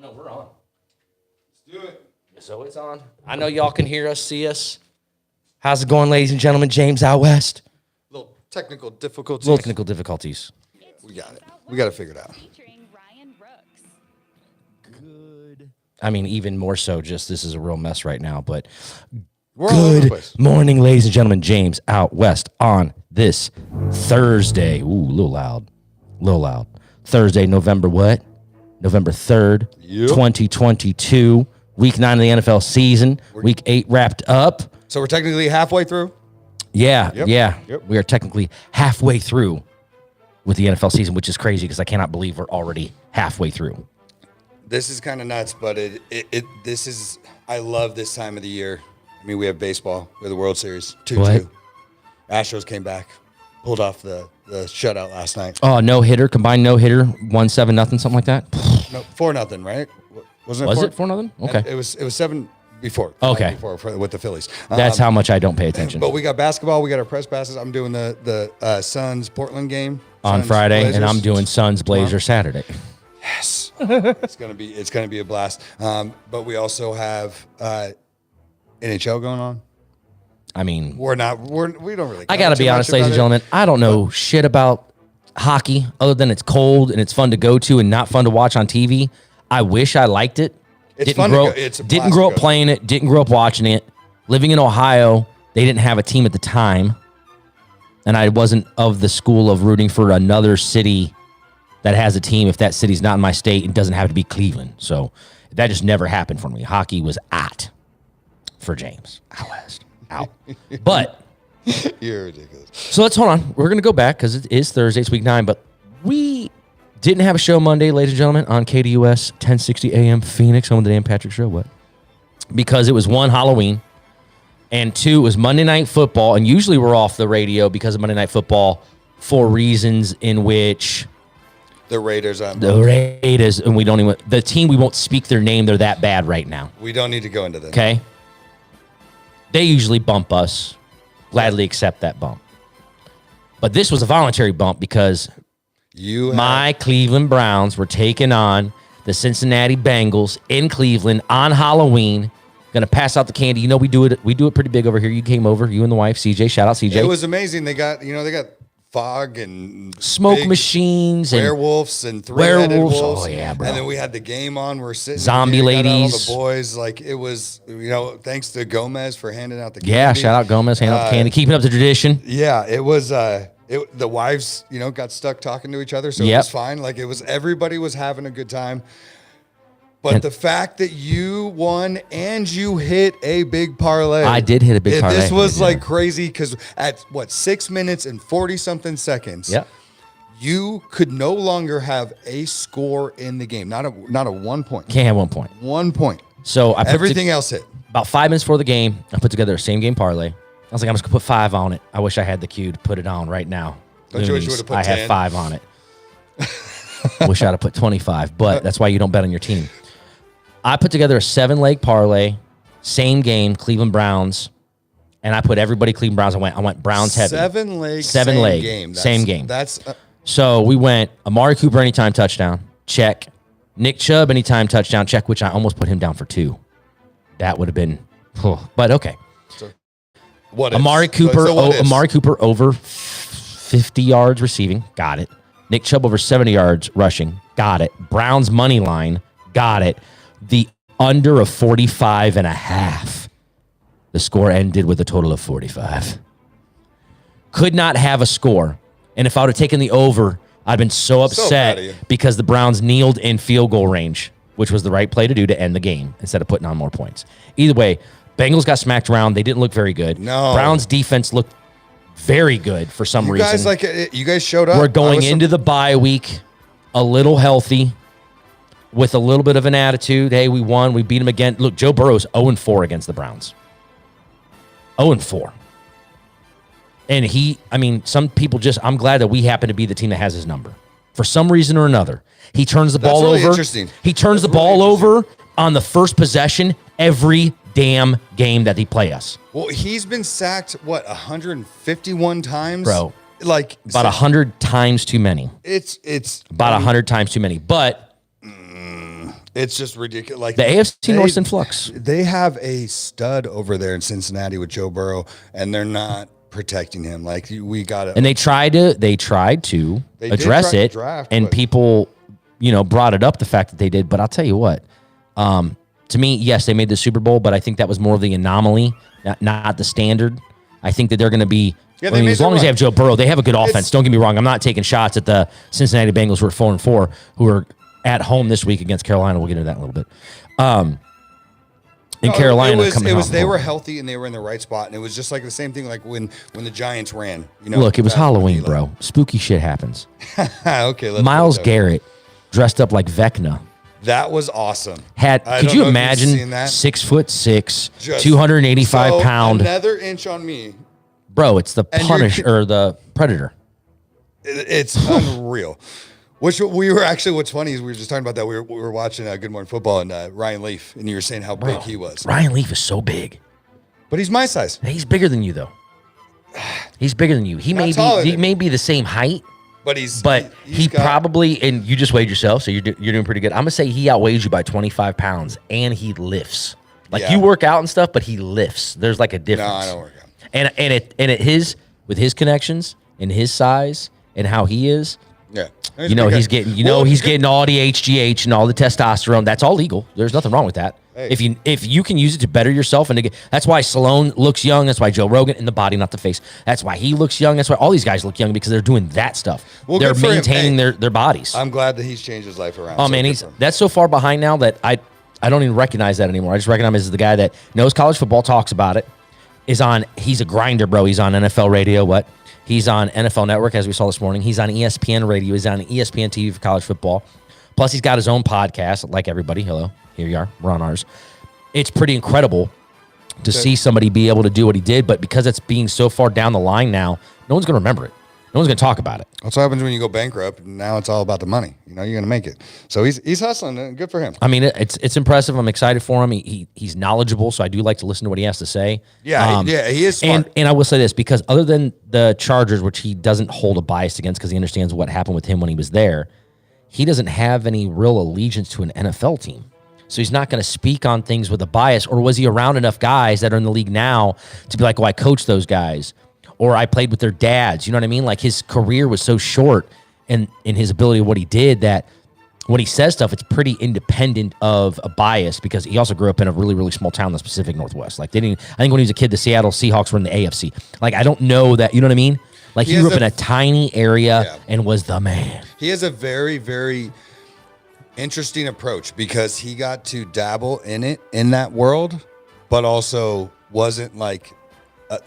no, we're on. Let's do it. So it's on. I know y'all can hear us, see us. How's it going, ladies and gentlemen? James out west. Little technical difficulties. Little technical difficulties. We got it. We got to figure it out. Featuring Ryan Brooks. Good. I mean, even more so, just this is a real mess right now, but We're all over the good place. morning, ladies and gentlemen. James out west on this Thursday. Ooh, a little loud. A little loud. Thursday, November what? November 3rd, Yep. 2022. Week 9 of the NFL season. Week 8 wrapped up. So we're technically halfway through. Yeah, Yep. yeah. Yep. We are technically halfway through with the NFL season, which is crazy because I cannot believe we're already halfway through. This is kind of nuts, but this is, I love this time of the year. I mean, we have baseball. We have the World Series 2-2. What? Astros came back, pulled off the shutout last night. Oh, no hitter, combined no hitter, 1-7 nothing, something like that. No, 4-0, right? Wasn't it? Was 4? it 4-0? Okay, It was 7 before. Okay. With the Phillies. that's how much I don't pay attention. But we got basketball. We got our press passes. I'm doing the Suns Portland game On Suns, Friday, Blazers. and I'm doing Suns Blazers Saturday. Yes, it's gonna be a blast. But we also have NHL going on. I mean, We don't really. I got to be honest, ladies and gentlemen, I don't know shit about hockey other than it's cold and it's fun to go to and not fun to watch on TV. I wish I liked it. It's fun to go. It's a didn't blast grow to up go. playing it, didn't grow up watching it. Living in Ohio, they didn't have a team at the time. And I wasn't of the school of rooting for another city that has a team if that city's not in my state and doesn't have to be Cleveland. So that just never happened for me. Hockey was out for James. Out west. Out. But You're ridiculous. so let's hold on. We're going to go back because it is Thursday. It's week 9. But we didn't have a show Monday, ladies and gentlemen, on KDUS 1060 AM Phoenix, home of the Dan Patrick Show. What? Because it was 1, Halloween, and 2, it was Monday Night Football. And usually we're off the radio because of Monday Night Football for reasons in which The Raiders. the Raiders, and we don't even, the team, we won't speak their name. They're that bad right now. We don't need to go into this. Okay? They usually bump us. Gladly accept that bump. But this was a voluntary bump because my Cleveland Browns were taking on the Cincinnati Bengals in Cleveland on Halloween. Gonna pass out the candy. You know we do it pretty big over here. You came over, you and the wife, CJ. Shout out CJ. It was amazing. They got fog and Smoke big machines and werewolves and three-headed werewolves. wolves. Oh, yeah, bro. And then we had the game on. We're sitting Zombie here, got all ladies. the boys. Like it was, thanks to Gomez for handing out the candy. yeah, shout out Gomez, hand out the candy, keeping up the tradition. Yeah, it was. The wives, got stuck talking to each other, so it Yep. was fine. Like it was, everybody was having a good time. But the fact that you won and you hit a big parlay, I did hit a big parlay. This was Yeah. like crazy because at 6 minutes and 40-something seconds, Yep. you could no longer have a score in the game. Not a 1 point. Can't have 1 point. 1 point. So I put Everything else hit. about 5 minutes before the game, I put together a same game parlay. I was like, I'm just gonna put 5 on it. I wish I had the cue to put it on right now. Don't you wish you Loonies, would've put I 10? had 5 on it. Wish I'd have put 25, but that's why you don't bet on your team. I put together a 7-leg parlay, same game, Cleveland Browns, and I put everybody Cleveland Browns. I went Browns heavy. 7 legs. Seven same leg, game. same game. That's So we went Amari Cooper anytime touchdown, check. Nick Chubb anytime touchdown, check, which I almost put him down for 2. That would have been, but okay. what Amari ifs. Cooper, So what ifs. Amari Cooper over 50 yards receiving, got it. Nick Chubb over 70 yards rushing, got it. Browns money line, got it. The under of 45.5. The score ended with a total of 45. Could not have a score. And if I would have taken the over, I'd been so proud of upset you. because the Browns kneeled in field goal range, which was the right play to do to end the game instead of putting on more points. Either way, Bengals got smacked around. They didn't look very good. No. Browns defense looked very good for some You reason. you guys showed up. We're I going was into the bye week a little healthy with a little bit of an attitude. Hey, we won. We beat them again. Look, Joe Burrow's 0-4 against the Browns. 0-4. And some people I'm glad that we happen to be the team that has his number. For some reason or another, he turns the ball really over. interesting. He turns That's the ball really over on the first possession every damn game that they play us. Well, he's been sacked 151 times, Bro. Like About 100 times too many. It's About 100 times too many. But It's just ridiculous. Like The AFC North's in flux. They have a stud over there in Cincinnati with Joe Burrow, and they're not protecting him. Like we got to. And they tried to address try to it, draft, and but- people, brought it up, the fact that they did. But I'll tell you what, to me, yes, they made the Super Bowl, but I think that was more of the anomaly, not the standard. I think that they're going to be. Yeah, I mean, as long as they have Joe Burrow, they have a good offense. It's- Don't get me wrong. I'm not taking shots at the Cincinnati Bengals who are 4-4, who are at home this week against Carolina. We'll get into that in a little bit. In Carolina, it was they were healthy and they were in the right spot, and it was just like the same thing like when the Giants ran. Look, it was back when Halloween, Eli- bro. Spooky shit happens. Okay, let's Miles put it that way. Garrett dressed up like Vecna. That was awesome. Could don't you know if you've imagine seen that. 6'6", Just- 285 so pound, another inch on me. bro? It's the And Punisher or the Predator. It's unreal. What's funny is we were just talking about that. We were watching Good Morning Football and Ryan Leaf, and you were saying how big he was. Ryan Leaf is so big. But he's my size. He's bigger than you, though. He's bigger than you. He Not may taller be. He than may be the same height, But he he's got- probably. And you just weighed yourself, so you're doing pretty good. I'm gonna say he outweighs you by 25 pounds, and he lifts. Like Yeah. you work out and stuff, but he lifts. There's like a difference. No, I don't work out. With his connections and his size and how he is, Yeah. he's getting all the HGH and all the testosterone. That's all legal. There's nothing wrong with that. Hey. If you can use it to better yourself and to get, that's why Stallone looks young. That's why Joe Rogan in the body, not the face. That's why he looks young. That's why all these guys look young because they're doing that stuff. Well, they're good for him. maintaining Hey. their bodies. I'm glad that he's changed his life around. Oh So man, good for him. that's so far behind now that I don't even recognize that anymore. I just recognize him as the guy that knows college football, talks about it, he's a grinder, bro. He's on NFL radio. He's on NFL Network, as we saw this morning. He's on ESPN radio. He's on ESPN TV for college football. Plus, he's got his own podcast, like everybody. Hello, here you are. We're on ours. It's pretty incredible to see somebody be able to do what he did, but because it's being so far down the line now, no one's going to remember it. No one's going to talk about it. That's what happens when you go bankrupt. Now it's all about the money. You're going to make it. So he's hustling. And good for him. I mean, it's impressive. I'm excited for him. He's knowledgeable, so I do like to listen to what he has to say. Yeah, he is smart. And I will say this, because other than the Chargers, which he doesn't hold a bias against because he understands what happened with him when he was there, he doesn't have any real allegiance to an NFL team. So he's not going to speak on things with a bias. Or was he around enough guys that are in the league now to be like, oh, I coached those guys, or I played with their dads? You know what I mean? Like his career was so short and in his ability of what he did that when he says stuff, it's pretty independent of a bias because he also grew up in a really, really small town in the Pacific Northwest. Like I think when he was a kid, the Seattle Seahawks were in the AFC. Like I don't know that, you know what I mean? Like he grew up in a tiny area and was the man. He has a very, very interesting approach because he got to dabble in that world, but also wasn't like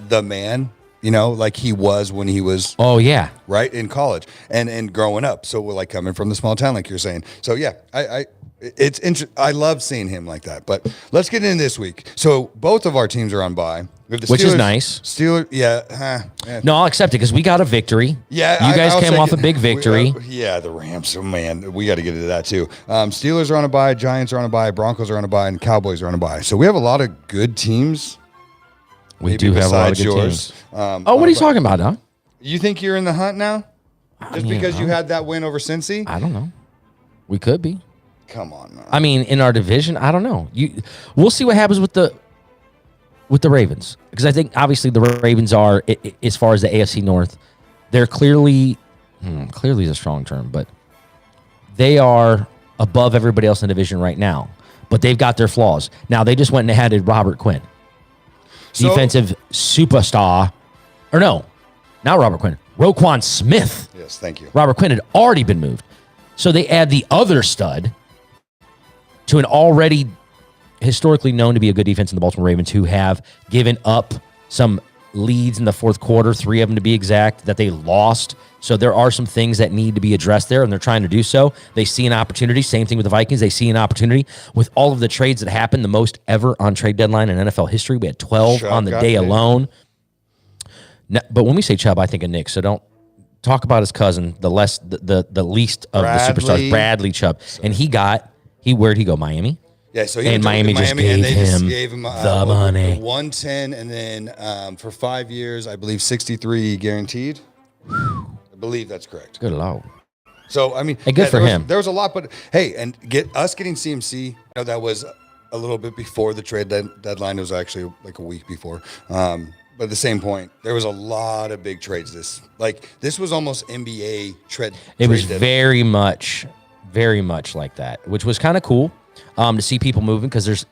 the man, like he was when he was right in college and growing up. So we're like coming from the small town, like you're saying. So yeah, I love seeing him like that. But let's get into this week. So both of our teams are on bye. We have the Which is Steelers- nice. Steelers, yeah. No, I'll accept it because we got a victory. Yeah, you guys I'll came say off a it. big victory. The Rams. Oh man, we got to get into that too. Steelers are on a bye, Giants are on a bye, Broncos are on a bye, and Cowboys are on a bye. So we have a lot of good teams. We maybe do have a lot of besides good yours. teams. What are you talking about, huh? You think you're in the hunt now? Just mean, because you had that win over Cincy? I don't know. We could be. Come on, man. I mean, in our division, I don't know. We'll see what happens with the Ravens, because I think obviously the Ravens are, as far as the AFC North, they're clearly is a strong term, but they are above everybody else in the division right now. But they've got their flaws. Now they just went and added Robert Quinn, defensive superstar, or no, not Robert Quinn, Roquan Smith. Yes, thank you. Robert Quinn had already been moved, so they add the other stud to an already historically known to be a good defense in the Baltimore Ravens, who have given up some leads in the fourth quarter, 3 of them to be exact, that they lost. So there are some things that need to be addressed there, and they're trying to do so. They see an opportunity. Same thing with the Vikings. They see an opportunity with all of the trades that happened, the most ever on trade deadline in NFL history. We had 12 Chubb on the got day paid. alone. Now, but when we say Chubb, I think of Nick. So don't talk about his cousin, the least of the superstars, Bradley Chubb. And where'd he go? Miami? Yeah, so he And went to Miami just and gave they just him gave him the money. 110, and then for 5 years, I believe 63 guaranteed. I believe that's correct. Good Lord. So I mean, Hey, good for him. There was a lot, but hey, and getting CMC. You know, that was a little bit before the trade deadline. It was actually like a week before. But at the same point, there was a lot of big trades. This was almost NBA trade. It was deadline. very much like that, which was kind of cool to see people moving because there's,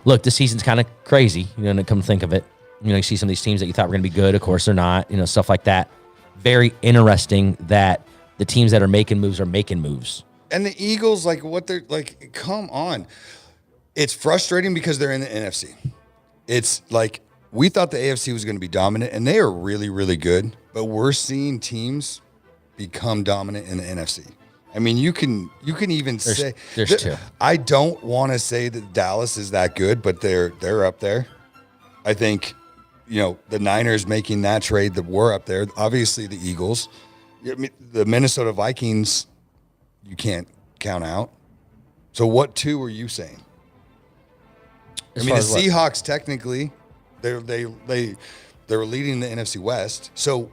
look, this season's kind of crazy. To come think of it, you see some of these teams that you thought were going to be good. Of course, they're not. Stuff like that. Very interesting that the teams that are making moves are making moves. And the Eagles, what they're like, come on. It's frustrating because they're in the NFC. It's like we thought the AFC was going to be dominant, and they are really, really good. But we're seeing teams become dominant in the NFC. I mean, you can even say there's two. I don't want to say that Dallas is that good, but they're up there. I think, the Niners making that trade that were up there. Obviously, the Eagles, the Minnesota Vikings, you can't count out. So, what two are you saying? The Seahawks technically, they were leading the NFC West. So,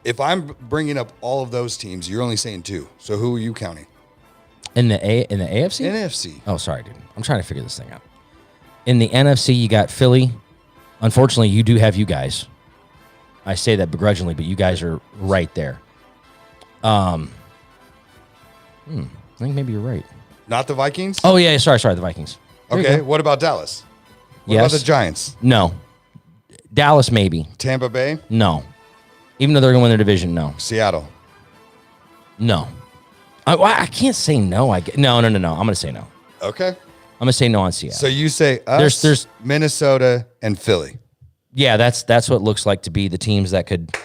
if I'm bringing up all of those teams, you're only saying two. So, who are you counting? In the AFC? NFC. Oh, sorry, dude. I'm trying to figure this thing out. In the NFC, you got Philly. Unfortunately, you do have you guys. I say that begrudgingly, but you guys are right there. I think maybe you're right. Not the Vikings? Oh, yeah, sorry, the Vikings. There you Okay, go. what about Dallas? What Yes. about the Giants? No. Dallas, maybe. Tampa Bay? No. Even though they're going to win their division, no. Seattle? No. I can't say no. No. I'm going to say no. Okay. I'm going to say no on Seattle. So you say us, There's Minnesota, and Philly. Yeah, that's what it looks like to be the teams that could.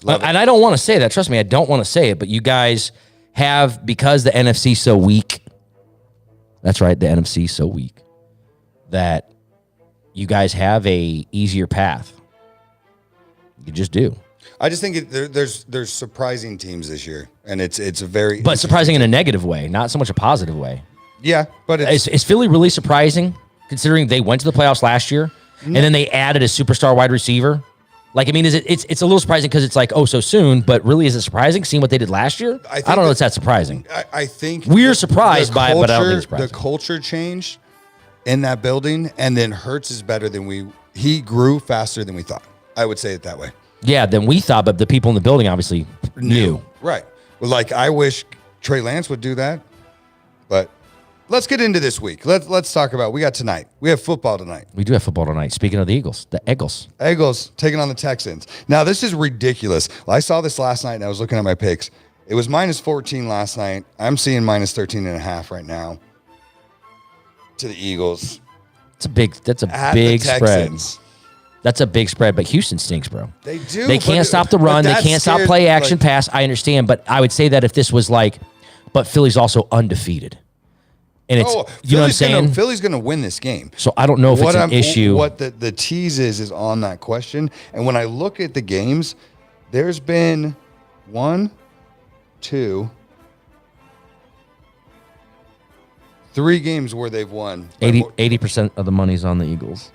Love it. And I don't want to say that. Trust me, I don't want to say it. But you guys have, because the NFC's so weak. That's right, the NFC's so weak that you guys have a easier path. You just do. I just think there's surprising teams this year, and it's a very But surprising in a negative way, not so much a positive way. yeah. But Is Philly really surprising, considering they went to the playoffs last year and then they added a superstar wide receiver? It's a little surprising because it's like, oh, so soon, but really is it surprising seeing what they did last year? I don't know if it's that surprising. I think We're surprised by it, but I don't think it's surprising. The culture changed in that building, and then Hurts is better than he grew faster than we thought. I would say it that way. Yeah, than we thought, but the people in the building obviously knew. Right. Well, I wish Trey Lance would do that, but let's get into this week. Let's talk about, we got tonight. We have football tonight. We do have football tonight. Speaking of the Eagles, the Eagles. Eagles taking on the Texans. Now, this is ridiculous. I saw this last night, and I was looking at my picks. It was minus 14 last night. I'm seeing minus 13.5 right now to the Eagles. That's a big At big the spread. Texans. That's a big spread, but Houston stinks, bro. They do. They can't stop the run. They can't stop play action pass. I understand, but I would say that if this was but Philly's also undefeated. And it's, you know what I'm saying? Philly's going to win this game. So I don't know if it's an issue. What the tease is on that question. And when I look at the games, there's been 1, 2, 3 games where they've won. 80% of the money's on the Eagles.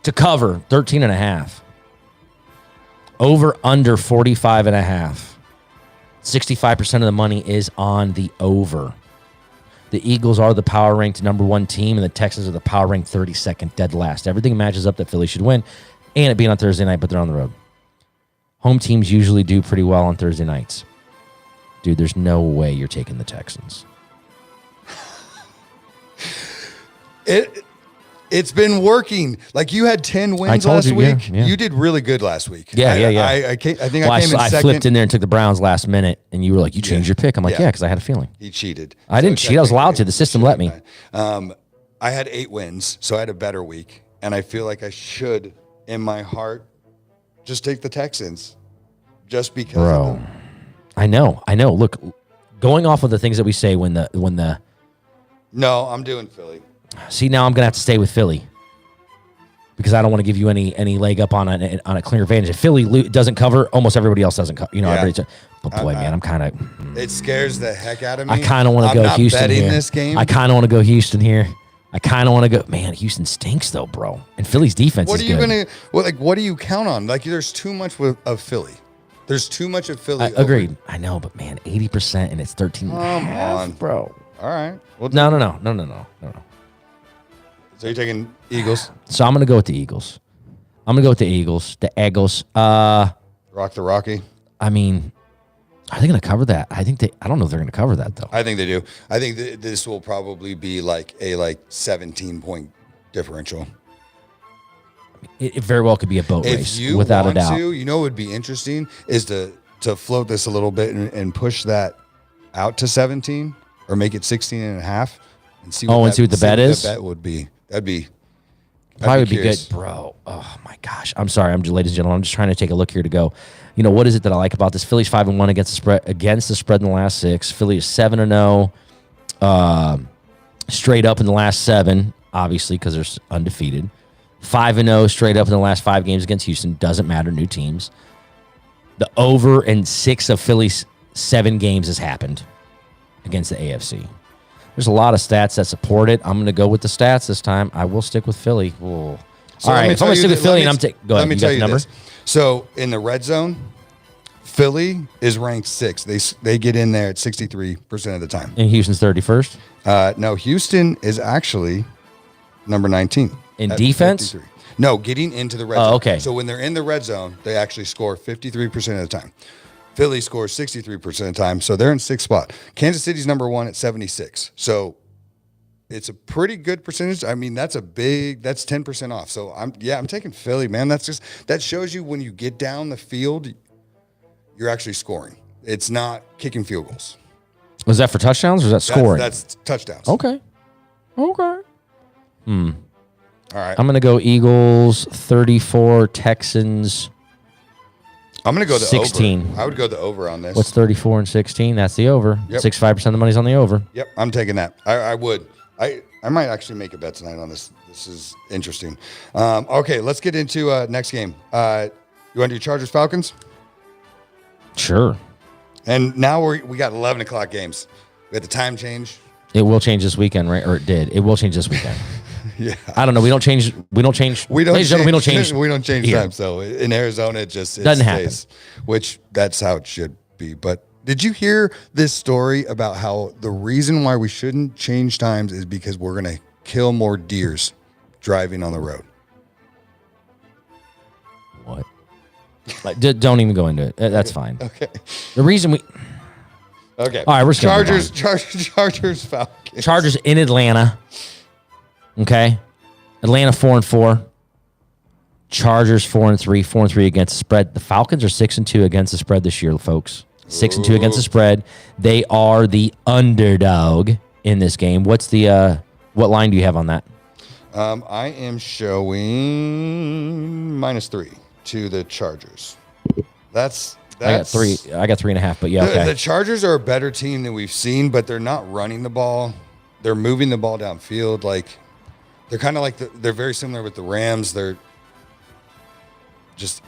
To cover 13.5. Over under 45.5. 65% of the money is on the over. The Eagles are the power ranked number 1 team, and the Texans are the power ranked 32nd, dead last. Everything matches up that Philly should win, and it being on Thursday night, but they're on the road. Home teams usually do pretty well on Thursday nights. Dude, there's no way you're taking the Texans. It's been working. You had 10 wins last week. Yeah. You did really good last week. Yeah. I came in second. I flipped in there and took the Browns last minute, and you were like, you changed your pick. I'm like, yeah, because I had a feeling. He cheated. I didn't cheat. I was allowed to. The system let me. I had 8 wins, so I had a better week. And I feel like I should, in my heart, just take the Texans. Just because of them. I know. Look, going off of the things that we say when the No, I'm doing Philly. See, now I'm gonna have to stay with Philly because I don't want to give you any leg up on a clear advantage. If Philly doesn't cover, almost everybody else doesn't cover. But boy, man, I'm kind of. It scares the heck out of me. I kind of want to go not Houston betting here. This game. I kind of want to go Houston here. I kind of want to go. Man, Houston stinks though, bro. And Philly's defense is good. What do you count on? There's too much of Philly. There's too much of Philly. Agreed. I know, but man, 80% and it's 13. Come on, bro. All right. Well, No. so you're taking Eagles. So I'm going to go with the Eagles. I'm going to go with the Eagles. The Eagles. Rock the Rocky. I mean, are they going to cover that? I don't know if they're going to cover that, though. I think they do. I think this will probably be like a 17-point differential. It very well could be a boat If race, you without a want doubt. to, you know what would be interesting is to float this a little bit and push that out to 17 or make it 16 and a half and see what, see what the bet is? The bet would be. That'd Probably would be curious. good, bro. Oh my gosh, I'm sorry, ladies and gentlemen. I'm just trying to take a look here to go. You know what is it that I like about this? Philly's 5-1 against the spread in the last 6. Philly is 7-0, straight up in the last 7, obviously because they're undefeated. 5-0 straight up in the last 5 games against Houston. Doesn't matter, new teams. The over in 6 of Philly's 7 games has happened against the AFC. There's a lot of stats that support it. I'm going to go with the stats this time. I will stick with Philly. Whoa. So All let right, me if I'm tell going to you stick with that- Philly, let and me- I'm go ahead. Let me You got tell the you number? this. So in the red zone, Philly is ranked 6th. They get in there at 63% of the time. And Houston's 31st. No, Houston is actually number 19 In at defense? 53. No, getting into the red Oh, zone. okay. So when they're in the red zone, they actually score 53% of the time. Philly scores 63% of the time, so they're in 6th spot. Kansas City's number 1 at 76. So it's a pretty good percentage. I mean, that's 10% off. So I'm taking Philly, man. That shows you when you get down the field, you're actually scoring. It's not kicking field goals. Was that for touchdowns or is that scoring? That's touchdowns. Okay. All right. I'm going to go Eagles 34, Texans. I'm going to go the 16. over. I would go the over on this. What's 34 and 16? That's the over. Yep. 65% of the money's on the over. Yep, I'm taking that. I would. I might actually make a bet tonight on this. This is interesting. Okay, let's get into next game. You want to do Chargers Falcons? Sure. And now we got 11 o'clock games. We had the time change. It will change this weekend, right? Or it did. It will change this weekend. Yeah. I don't know. We don't change. Ladies and gentlemen, we don't change. We don't change here. time. So in Arizona, it Doesn't stays, which that's how it should be. But did you hear this story about how the reason why we shouldn't change times is because we're going to kill more deers driving on the road? What? Like, don't even go into it. That's fine. Okay. The reason we Okay. All right, we're just gonna move Chargers, Falcons. Chargers in Atlanta. Okay. Atlanta 4-4. Chargers 4-3, 4-3 against the spread. The Falcons are 6-2 against the spread this year, folks. 6-2 against the spread. They are the underdog in this game. What's the what line do you have on that? I am showing -3 to the Chargers. That's I got 3. I got 3.5. But yeah, okay. The Chargers are a better team than we've seen, but they're not running the ball. They're moving the ball downfield. Like they're kind of like they're very similar with the Rams. They're just.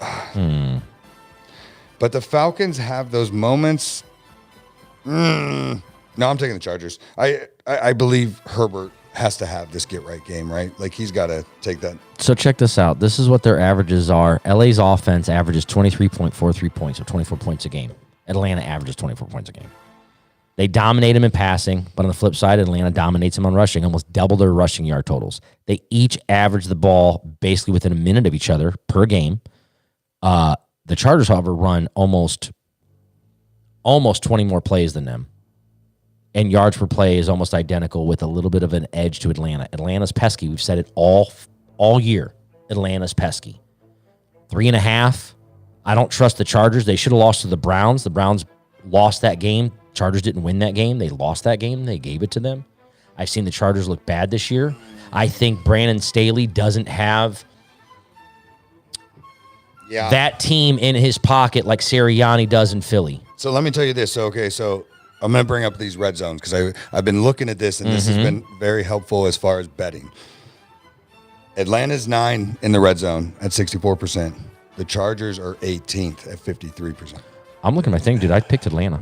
But the Falcons have those moments. No, I'm taking the Chargers. I believe Herbert has to have this get-right game, right? Like, he's got to take that. So check this out. This is what their averages are. LA's offense averages 23.43 points, or 24 points a game. Atlanta averages 24 points a game. They dominate them in passing, but on the flip side, Atlanta dominates them on rushing, almost double their rushing yard totals. They each average the ball basically within a minute of each other per game. The Chargers, however, run almost 20 more plays than them. And yards per play is almost identical with a little bit of an edge to Atlanta. Atlanta's pesky. We've said it all year. Atlanta's pesky. 3.5. I don't trust the Chargers. They should have lost to the Browns. The Browns lost that game. Chargers didn't win that game. They lost that game. They gave it to them. I've seen the Chargers look bad this year. I think Brandon Staley doesn't have that team in his pocket like Sirianni does in Philly. So let me tell you this. So I'm going to bring up these red zones because I've been looking at this, and this has been very helpful as far as betting. Atlanta's 9 in the red zone at 64%. The Chargers are 18th at 53%. I'm looking at my thing, dude. I picked Atlanta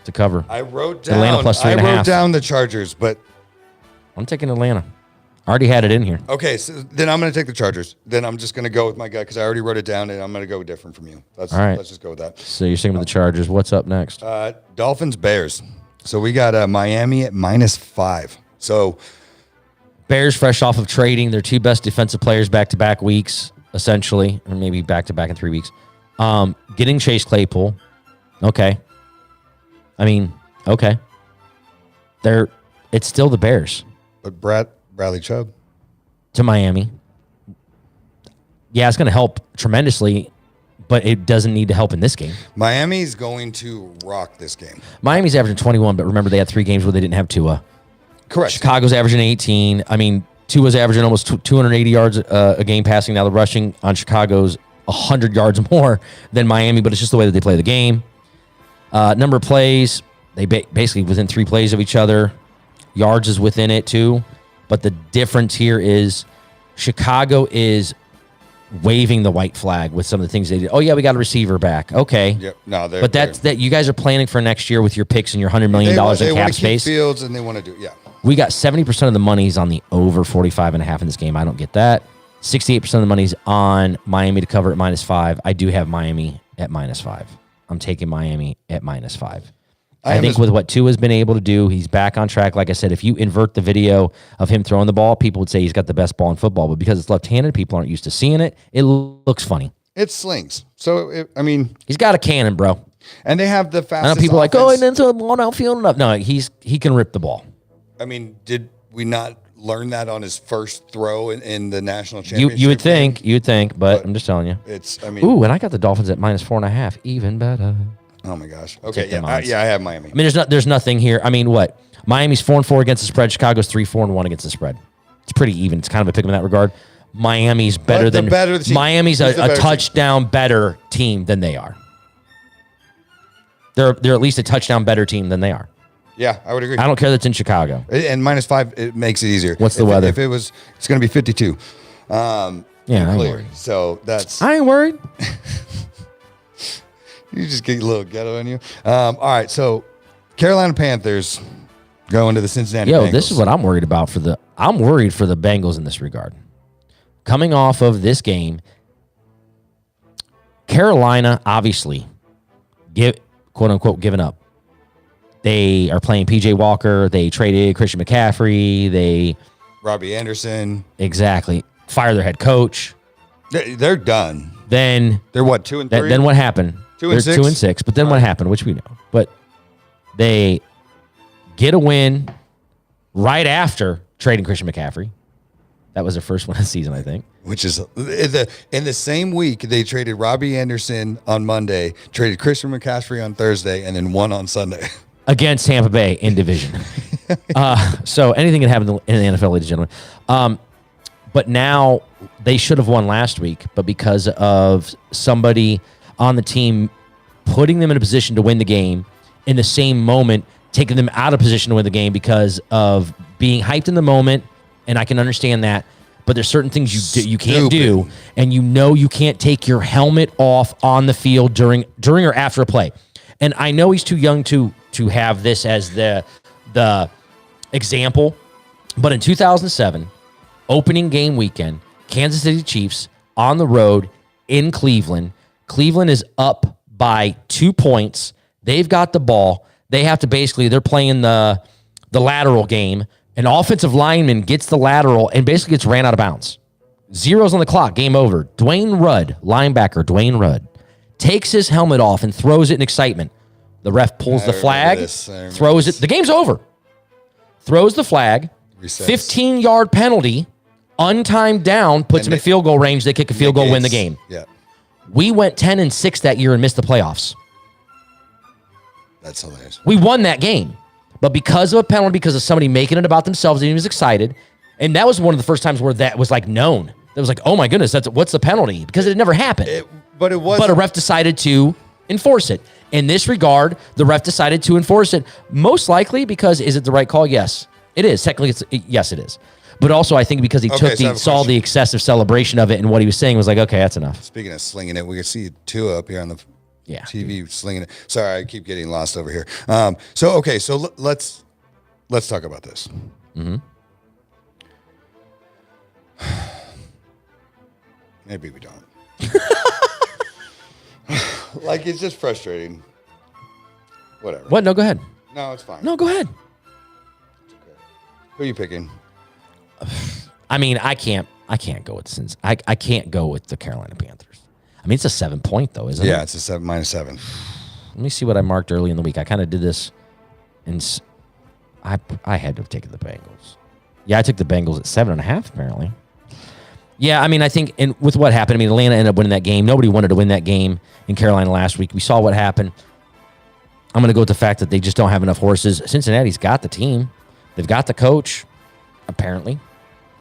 to cover. I wrote down Atlanta plus 3.5. I wrote down the Chargers, but I'm taking Atlanta. Already had it in here. Okay, so then I'm going to take the Chargers. Then I'm just going to go with my gut because I already wrote it down, and I'm going to go different from you. All right. Let's just go with that. So you're sticking with the Chargers. What's up next? Dolphins, Bears. So we got Miami at -5. So Bears fresh off of trading their two best defensive players back-to-back weeks, essentially, or maybe back-to-back in 3 weeks. Getting Chase Claypool. Okay. I mean, okay. It's still the Bears but Bradley Chubb. to Miami. Yeah, it's going to help tremendously, but it doesn't need to help in this game. Miami's going to rock this game. Miami's averaging 21, but remember they had 3 games where they didn't have Tua. Correct. Chicago's averaging 18. I mean, Tua's averaging almost 280 yards a game passing. Now the rushing on Chicago's 100 yards more than Miami, but it's just the way that they play the game. Number of plays, they basically within 3 plays of each other. Yards is within it too. But the difference here is Chicago is waving the white flag with some of the things they did. Oh, yeah, we got a receiver back. Okay. Yep. No, But that's that you guys are planning for next year with your picks and your $100 million in cap space. Fields and they want to do, yeah. We got 70% of the money's on the over 45.5 in this game. I don't get that. 68% of the money's on Miami to cover at -5. I do have Miami at -5. I'm taking Miami at -5. I think with what Tua's been able to do, he's back on track. Like I said, if you invert the video of him throwing the ball, people would say he's got the best ball in football. But because it's left-handed, people aren't used to seeing it. It looks funny. It slings. So, I mean. He's got a cannon, bro. And they have the fastest I know people are like, offense. oh, and then so one outfield enough. No, he can rip the ball. I mean, did we not learn that on his first throw in the national championship? You would think, but I'm just telling you. Ooh, and I got the Dolphins at -4.5. Even better. Oh my gosh. Okay, Take I have Miami. I mean, there's nothing here. I mean, what? Miami's 4-4 against the spread. Chicago's 3-4-1 against the spread. It's pretty even. It's kind of a pick 'em in that regard. Miami's better than Miami's a touchdown better team than they are. They're at least a touchdown better team than they are. Yeah, I would agree. I don't care that's in Chicago. And -5, it makes it easier. What's the weather? It's going to be 52. Yeah, I ain't worried. So that's. I ain't worried. You just get a little ghetto in you. All right, so Carolina Panthers going to the Cincinnati Bengals. This is what I'm worried about I'm worried for the Bengals in this regard. Coming off of this game, Carolina obviously quote unquote given up. They are playing PJ Walker. They traded Christian McCaffrey. Robbie Anderson. Exactly. Fire their head coach. They're done. Then they're what, 2-3? Then what happened? 2-6. They're 2-6. But then what happened, which we know. But they get a win right after trading Christian McCaffrey. That was their first one of the season, I think. Which is in the same week they traded Robbie Anderson on Monday, traded Christian McCaffrey on Thursday, and then won on Sunday. Against Tampa Bay in division. So anything can happen in the NFL, ladies and gentlemen. But now they should have won last week, but because of somebody on the team putting them in a position to win the game, in the same moment, taking them out of position to win the game because of being hyped in the moment, and I can understand that, but there's certain things you can't do, and you can't take your helmet off on the field during or after a play. And I know he's too young to have this as the example, but in 2007, opening game weekend, Kansas City Chiefs on the road in Cleveland. Cleveland is up by 2 points. They've got the ball. They have to they're playing the lateral game. An offensive lineman gets the lateral and basically gets ran out of bounds. Zeros on the clock, game over. Dwayne Rudd, linebacker Dwayne Rudd, takes his helmet off and throws it in excitement. The ref pulls the flag, throws it. The game's over. Throws the flag. 15-yard penalty, untimed down, puts them in field goal range. They kick a field goal, win the game. Yeah. We went 10-6 that year and missed the playoffs. That's hilarious. We won that game. But because of a penalty, because of somebody making it about themselves, and he was excited, and that was one of the first times where that was like known. It was like, oh my goodness, what's the penalty? Because it had never happened. But a ref decided to enforce it. In this regard, the ref decided to enforce it, most likely because is it the right call? Yes, it is. Technically, yes, it is. But also, I think because he saw the excessive celebration of it, and what he was saying was like, okay, that's enough. Speaking of slinging it, we can see Tua up here on the TV slinging it. Sorry, I keep getting lost over here. So let's talk about this. Mm-hmm. Maybe we don't. Like, it's just frustrating. Whatever. What? No, go ahead. No, it's fine. No, go ahead. It's okay. Who are you picking? I mean, I can't go with I can't go with the Carolina Panthers. I mean, it's a 7-point though, isn't it? Yeah, it's a -7. Let me see what I marked early in the week. I kind of did this, and I had to have taken the Bengals. Yeah, I took the Bengals at 7.5 apparently. Yeah, I mean, I think with what happened, I mean, Atlanta ended up winning that game. Nobody wanted to win that game in Carolina last week. We saw what happened. I'm going to go with the fact that they just don't have enough horses. Cincinnati's got the team. They've got the coach, apparently.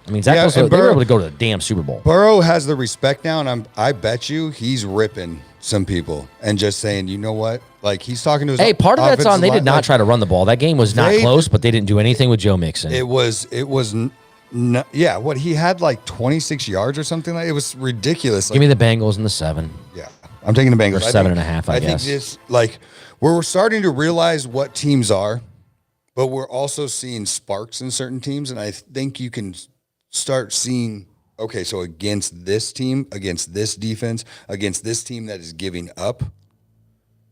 I mean, Zach Wilson, they were able to go to the damn Super Bowl. Burrow has the respect now, and I bet you he's ripping some people and just saying, you know what? Like, he's talking to his part of that's on. They did not like, try to run the ball. That game was not close, but they didn't do anything with Joe Mixon. It was yeah, what, he had like 26 yards or something like it was ridiculous. Like, Give me the Bengals and the 7. yeah, I'm taking the Bengals. Or 7.5, I guess. I think this, like, we're starting to realize what teams are, but we're also seeing sparks in certain teams, and I think you can start seeing, okay, so against this team, against this defense, against this team that is giving up,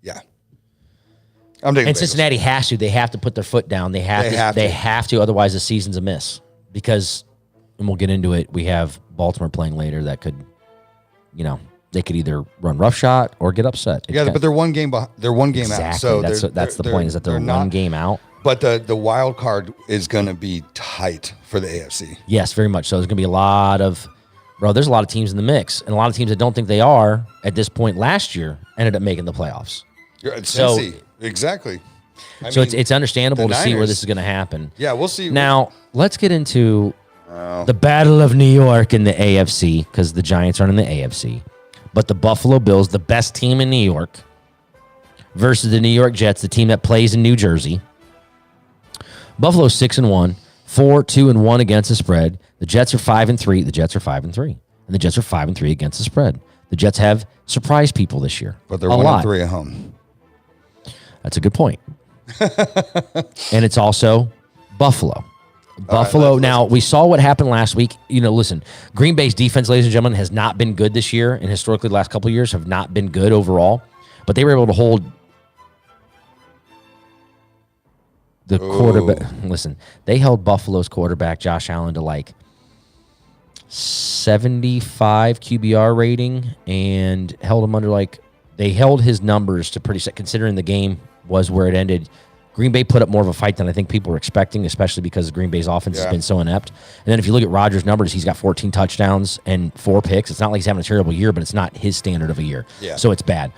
yeah. I'm taking And the Bengals. Cincinnati has to. They have to put their foot down. They have to. Otherwise, the season's a miss. Because, and we'll get into it, we have Baltimore playing later that could, they could either run roughshod or get upset. Yeah, but they're one game. They're one game exactly. out. So that's the point. Is that they're one game out. But the wild card is going to be tight for the AFC. Yes, very much so. There's going to be a lot of, there's a lot of teams in the mix, and a lot of teams that don't think they are at this point last year ended up making the playoffs. Cincy, exactly. I So mean, it's understandable to see where Niners- this is going to happen. Yeah, we'll see. Now, let's get into the Battle of New York in the AFC, because the Giants aren't in the AFC. But the Buffalo Bills, the best team in New York, versus the New York Jets, the team that plays in New Jersey. Buffalo's 6-1, 4-2-1 against the spread. The Jets are 5-3. The Jets are 5-3. And the Jets are 5-3 against the spread. The Jets have surprised people this year. But they're a lot. 1-3 at home. That's a good point. And it's also Buffalo. Buffalo. Now, we saw what happened last week. Listen, Green Bay's defense, ladies and gentlemen, has not been good this year, and historically the last couple of years have not been good overall. But they were able to hold the quarterback. Listen, they held Buffalo's quarterback, Josh Allen, to like 75 QBR rating and held him under they held his numbers to pretty set, considering the game was where it ended. Green Bay put up more of a fight than I think people were expecting, especially because Green Bay's offense has been so inept. And then if you look at Rodgers' numbers, he's got 14 touchdowns and 4 picks. It's not like he's having a terrible year, but it's not his standard of a year. Yeah. So it's bad.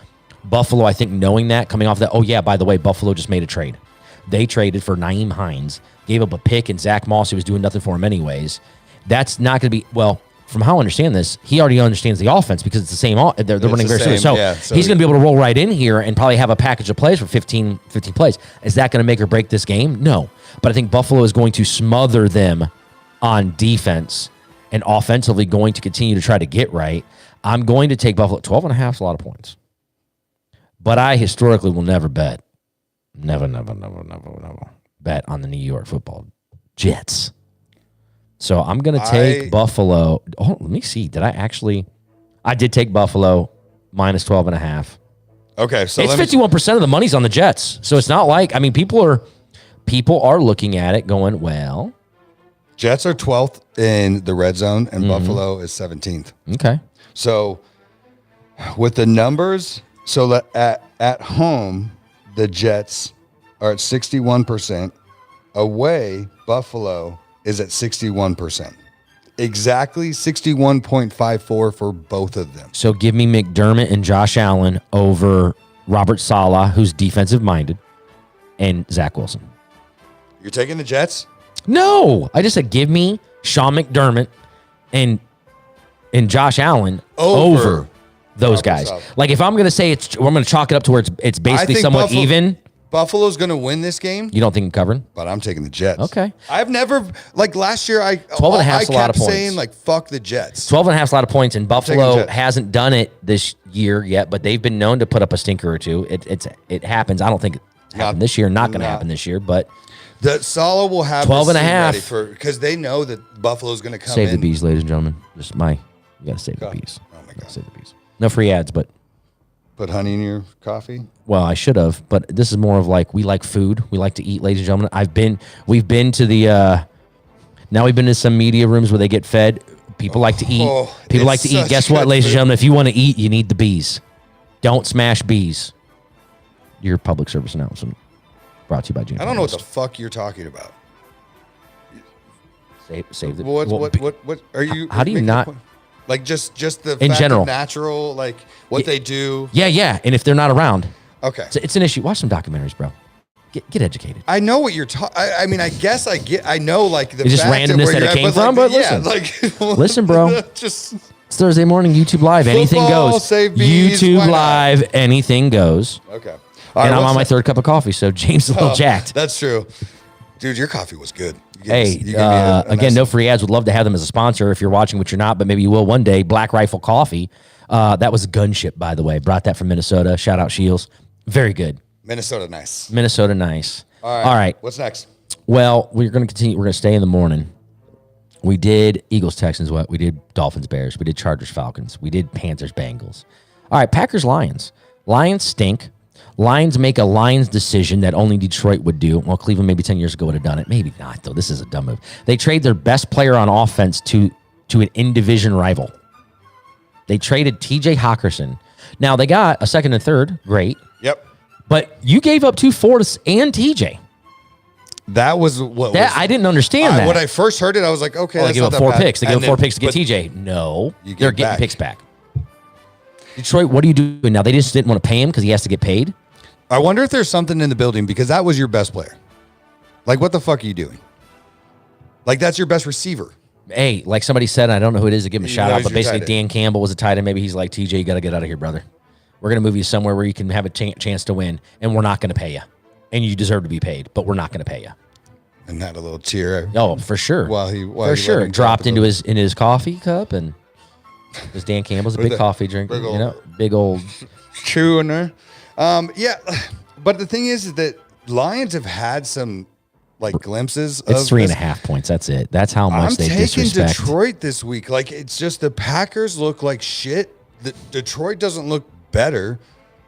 Buffalo, I think, knowing that, coming off that, oh, yeah, by the way, Buffalo just made a trade. They traded for Nyheim Hines, gave up a pick, and Zach Moss, who was doing nothing for him anyways. That's not going to be, from how I understand this, he already understands the offense because it's the same. They're running very similar. So he's going to be able to roll right in here and probably have a package of plays for 15 plays. Is that going to make or break this game? No. But I think Buffalo is going to smother them on defense and offensively going to continue to try to get right. I'm going to take Buffalo. 12.5 is a lot of points. But I historically will never bet. Never bet on the New York Football Jets. So I'm going to take Buffalo. Oh, let me see. I did take Buffalo minus 12.5. Okay. So it's 51% of the money's on the Jets. So it's not like, people are looking at it going, well. Jets are 12th in the red zone, and Buffalo is 17th. Okay. So with the numbers, so at home, the Jets are at 61%. Away, Buffalo is at 61%. Exactly 61.54 for both of them. So give me McDermott and Josh Allen over Robert Saleh, who's defensive minded, and Zach Wilson. You're taking the Jets? No, I just said give me Sean McDermott and Josh Allen over those Robert guys. Saleh. Like if I'm going to say I'm going to chalk it up to where it's basically somewhat even. Buffalo's going to win this game. You don't think covering? But I'm taking the Jets. Okay. I've never, last year, 12.5 I is a lot of kept points. saying, fuck the Jets. 12.5 is a lot of points, and Buffalo Jets. hasn't done it this year yet, but they've been known to put up a stinker or two. It happens. I don't think it's happened this year. Not going to happen this year, but The Saleh will have 12.5 because they know that Buffalo's going to come save in. the bees, ladies and gentlemen. Just my You got to save the Coffee. bees. Oh my Gotta God. save the bees. No free ads, but Put honey in your coffee. well, I should have. But this is more of like we like food. We like to eat, ladies and gentlemen. We've been to the. Now we've been to some media rooms where they get fed. People like to eat. Oh, People like it's to eat. such Guess what, good ladies and food. gentlemen? If you want to eat, you need the bees. Don't smash bees. Your public service announcement brought to you by Jim. I don't know what the fuck you're talking about. Save the. What well, what are you? how do you making not- a point? Like just the In fact general. of natural, like what they do. Yeah. And if they're not around, Okay. it's an issue. Watch some documentaries, bro. Get educated. I know what you're talking. I mean, I guess I know like the It's just fact of randomness where that you're it at, came from, but listen. like Listen, bro. just It's Thursday morning, YouTube Live. Anything Football, goes. save bees, YouTube why not? Live, anything goes. okay. All And right, I'm on what's my that? third cup of coffee, so James is a little jacked. That's true, dude. Your coffee was good. You gave Hey, us- you gave me a again, nice- no free ads. Would love to have them as a sponsor if you're watching, which you're not, but maybe you will one day. Black Rifle Coffee. That was a gunship, by the way. Brought that from Minnesota. Shout out Shields. Very good. Minnesota, nice. Minnesota, nice. All right. What's next? Well, we're going to continue. We're going to stay in the morning. We did Eagles, Texans. What? We did Dolphins, Bears. We did Chargers, Falcons. We did Panthers, Bengals. All right, Packers, Lions. Lions stink. Lions make a Lions decision that only Detroit would do. Well, Cleveland maybe 10 years ago would have done it. Maybe not, though. This is a dumb move. They trade their best player on offense to an in-division rival. They traded T.J. Hawkinson. Now, they got a second and third. Great. Yep. But you gave up 2 Fortis and TJ. That was what That was, I didn't understand that. When I first heard it, I was like, okay, Well, they that's gave not up that 4 bad. picks. They gave And up 4 then- picks to get but TJ. No, You get they're getting back. picks back. Detroit, what are you doing now? They just didn't want to pay him because he has to get paid. I wonder if there's something in the building because that was your best player. Like, what the fuck are you doing? Like, that's your best receiver. Hey, like somebody said, I don't know who it is to give him a He shout out, knows but your basically tight Dan Campbell was a tight end. Maybe he's like, TJ, you got to get out of here, brother. We're going to move you somewhere where you can have a chance to win, and we're not going to pay you. And you deserve to be paid, but we're not going to pay you. And had a little tear. Oh, for sure. While he for let sure. him drop Dropped it into the- his coffee cup, and because Dan Campbell's a big the coffee drinker, big you old- know, big old. Chew in there. Yeah, but the thing is that Lions have had some like glimpses. It's of 3.5 points. That's it. That's how much I'm they taking disrespect. Detroit this week. Like, it's just the Packers look like shit. The Detroit doesn't look better.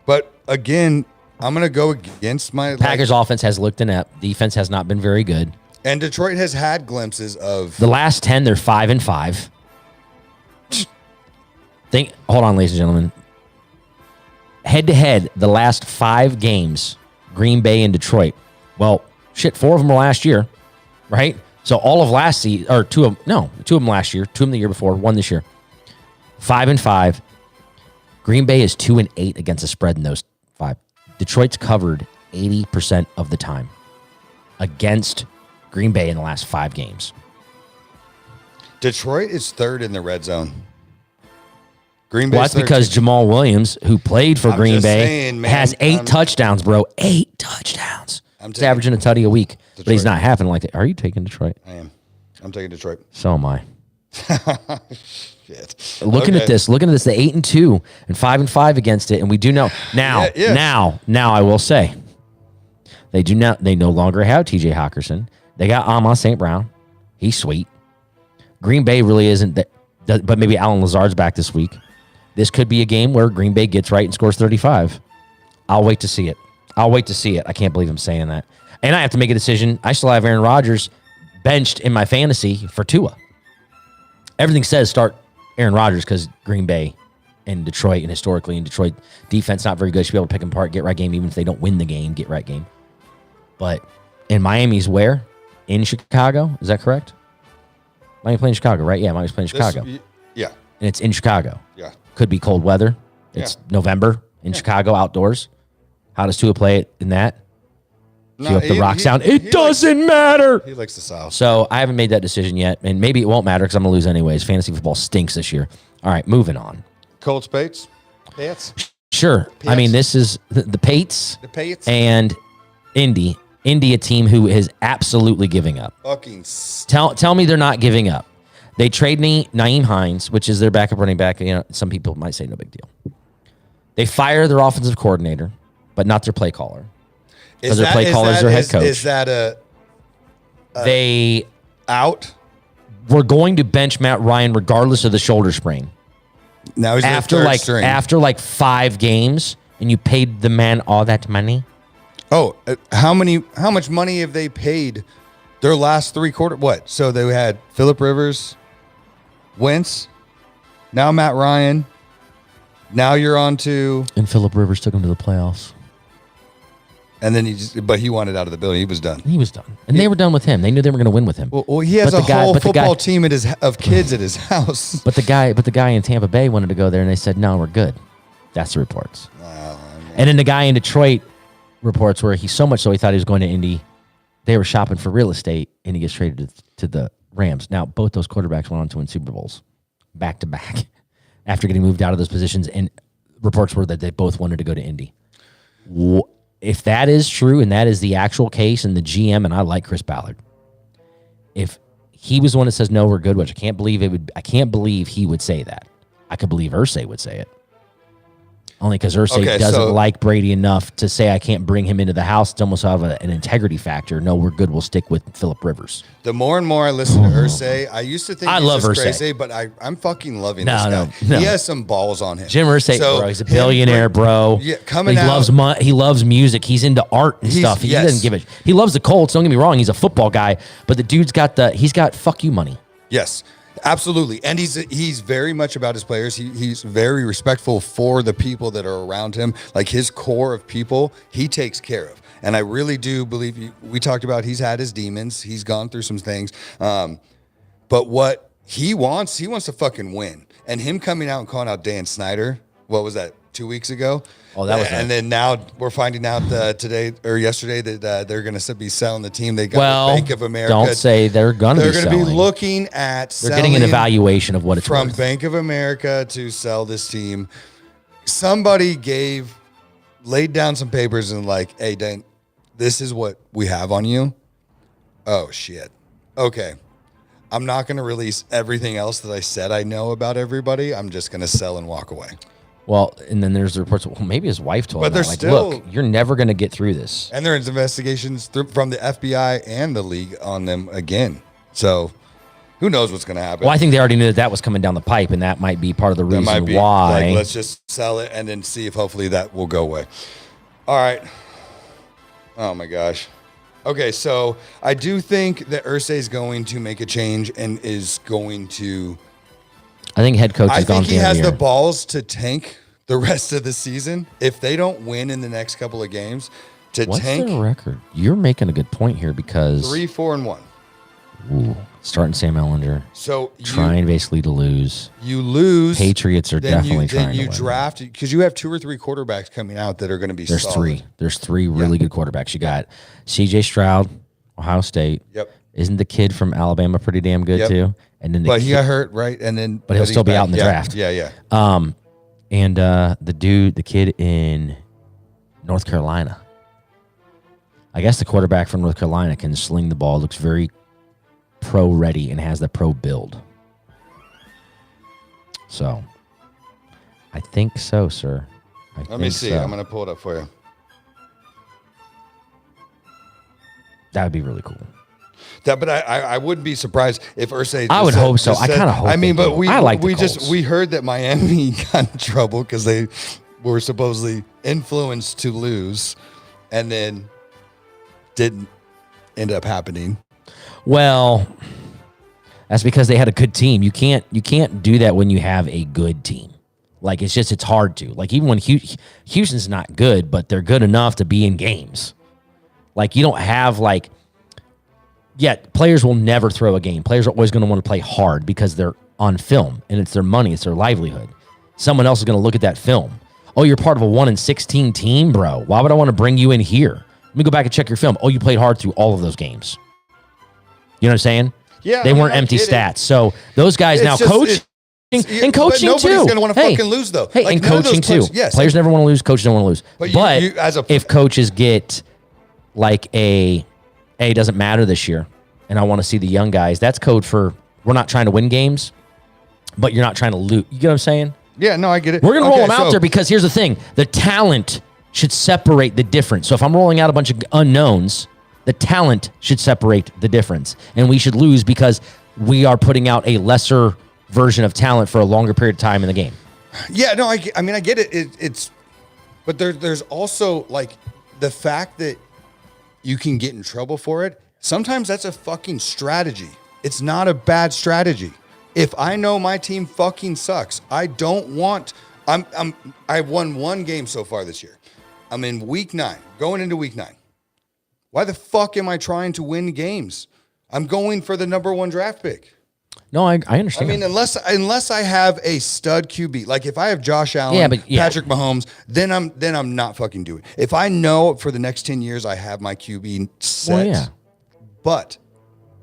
But again, I'm gonna go against my Packers offense has looked inept. Defense has not been very good. and Detroit has had glimpses of. The last 10, they're 5-5. Hold on, ladies and gentlemen. Head to head, the last 5 games, Green Bay and Detroit. Well, shit, 4 of them were last year, right? So all of last season, or 2 of them last year, 2 of them the year before, 1 this year. 5-5. Green Bay is 2-8 against the spread in those 5. Detroit's covered 80% of the time against Green Bay in the last 5 games. Detroit is third in the red zone. Green Bay. Well, that's because Jamal Williams, who played for I'm Green just Bay, saying, man, has 8 I'm- touchdowns, bro. 8 touchdowns. He's taking averaging a tutty a week, but he's Detroit. not happening like that. Are you taking Detroit? I am. I'm taking Detroit. So am I. Shit. Looking Okay. at this, the 8-2 and 5-5 against it, and we do know now. Yeah, yes. Now, I will say, they no longer have T.J. Hawkinson. They got Amon St. Brown. He's sweet. Green Bay really isn't that, but maybe Alan Lazard's back this week. This could be a game where Green Bay gets right and scores 35. I'll wait to see it. I can't believe I'm saying that. And I have to make a decision. I still have Aaron Rodgers benched in my fantasy for Tua. Everything says start Aaron Rodgers because Green Bay and Detroit, and historically in Detroit, defense not very good. Should be able to pick them apart, get right game, even if they don't win the game, get right game. But in Miami's where? In Chicago? Is that correct? Miami playing Chicago, right? Yeah, Miami's playing Chicago. Yeah. And it's in Chicago. Yeah. Could be cold weather. It's November in Chicago outdoors. How does Tua play it in that? No, You up the he- rock he- sound. he It doesn't matter. He likes the South. So I haven't made that decision yet, and maybe it won't matter because I'm gonna lose anyways. Fantasy football stinks this year. All right, moving on. Colts, Pates. Pats. Sure. I mean, this is the Pates The Pates. and Indy. Indy, a team who is absolutely giving up. Fucking. Tell me they're not giving up. They trade Naeem Hines, which is their backup running back. You know, some people might say no big deal. They fire their offensive coordinator, but not their play caller. Because their play caller is their head coach. Is that They out? were going to bench Matt Ryan regardless of the shoulder sprain. Now he's after their third like string. after like 5 games, and you paid the man all that money. Oh, how much money have they paid their last 3 quarters? What? So they had Phillip Rivers, Wentz, now Matt Ryan. Now you're on to, And Phillip Rivers took him to the playoffs. and then but he wanted out of the building. He was done. He was done, and they were done with him. They knew they were going to win with him. Well, he has But a the guy- whole but the football guy- team of kids at his house. But the guy in Tampa Bay wanted to go there, and they said, "No, we're good." That's the reports. And then the guy in Detroit reports where he so much so he thought he was going to Indy. They were shopping for real estate, and he gets traded to the Rams. Now, both those quarterbacks went on to win Super Bowls back to back after getting moved out of those positions. And reports were that they both wanted to go to Indy. If that is true, and that is the actual case, and the GM, and I like Chris Ballard, if he was the one that says no, we're good, which I can't believe he would say that. I could believe Irsay would say it. Only because Irsay doesn't like Brady enough to say I can't bring him into the house. It's almost out of an integrity factor. No, we're good. We'll stick with Phillip Rivers. The more and more I listen to Irsay, I used to think I he's love just Irsay. crazy, but I'm fucking loving this No, guy. no. He has some balls on him. Jim Irsay, bro, he's a billionaire, bro. Yeah, coming he out. loves he loves music. He's into art and stuff. He yes. doesn't give a. He loves the Colts. Don't get me wrong. He's a football guy, but the dude's got fuck you money. Yes, absolutely. And he's very much about his players. He's very respectful for the people that are around him. Like his core of people, he takes care of. And I really do believe we talked about he's had his demons. He's gone through some things. But what he wants to fucking win. And him coming out and calling out Dan Snyder, what was that, 2 weeks ago? Oh, that was and then now we're finding out today or yesterday that they're going to be selling the team. They got Well, Bank of America. don't say they're going to be They're going to be selling. looking at They're getting an selling evaluation of what it's from worth. Bank of America to sell this team. Somebody laid down some papers and like, hey, Dan, this is what we have on you. Oh, shit. Okay. I'm not going to release everything else that I said I know about everybody. I'm just going to sell and walk away. Well, and then there's the reports. Well, maybe his wife told But him. they're Like, still- look, you're never going to get through this. And there's investigations from the FBI and the league on them again. So who knows what's going to happen? Well, I think they already knew that was coming down the pipe, and that might be part of the That might reason be why. like, let's just sell it and then see if hopefully that will go away. All right. Oh my gosh. Okay, so I do think that Irsay is going to make a change and is going to. I think head coach I has gone think he through has the the year. balls to tank the rest of the season if they don't win in the next couple of games. To What's tank their record? You're making a good point here because 3-4-1. starting Sam Ellinger, So trying basically to lose. you lose. Patriots are definitely trying Then you to win. draft because you have 2 or 3 quarterbacks coming out that are going to be. There's solid. 3. There's 3 really good quarterbacks. You got C.J. Stroud, Ohio State. Yep. Isn't the kid from Alabama pretty damn good Yep. too? And then the But he kid- got hurt, right? And then, But he'll he's still be back. out in the Yeah, draft. Yeah. and the kid in North Carolina. I guess the quarterback from North Carolina can sling the ball, looks very pro ready, and has the pro build. So, I think so, sir. Let me see. I'm going to pull it up for you. That would be really cool. But I wouldn't be surprised if Irsay. I would hope so. I kinda hope I mean, they but do. we I like the just Colts. we heard that Miami got in trouble because they were supposedly influenced to lose, and then didn't end up happening. Well, that's because they had a good team. You can't do that when you have a good team. Like it's hard to. Like even when Houston's not good, but they're good enough to be in games. Like you don't have like. Yet players will never throw a game. Players are always going to want to play hard because they're on film and it's their money, it's their livelihood. Someone else is going to look at that film. Oh, you're part of a 1-16 team, bro. Why would I want to bring you in here? Let me go back and check your film. Oh, you played hard through all of those games. You know what I'm saying? Yeah, They I mean, weren't I empty get it. stats. So those guys It's now just- coach. Yeah, And coaching but nobody's too. going to want to fucking lose though. Hey, Like, and none of those coaching too. coaches- Yes, Players never want to lose. Coaches don't want to lose. But you as a if coaches get like it doesn't matter this year, and I want to see the young guys, that's code for we're not trying to win games, but you're not trying to lose. You get what I'm saying? Yeah, no, I get it. We're going to roll Okay, them out so- there because here's the thing. The talent should separate the difference. So if I'm rolling out a bunch of unknowns, the talent should separate the difference. And we should lose because we are putting out a lesser version of talent for a longer period of time in the game. Yeah, no, I mean, I get it. It's, but there's also like the fact that you can get in trouble for it. Sometimes that's a fucking strategy. It's not a bad strategy. If I know my team fucking sucks, I don't want. I've won one game so far this year. I'm in week 9, going into week 9. Why the fuck am I trying to win games? I'm going for the number 1 draft pick. No, I understand. I mean, unless I have a stud QB, like if I have Josh Allen, Patrick Mahomes, then I'm not fucking doing it. If I know for the next 10 years I have my QB set, Well, yeah. But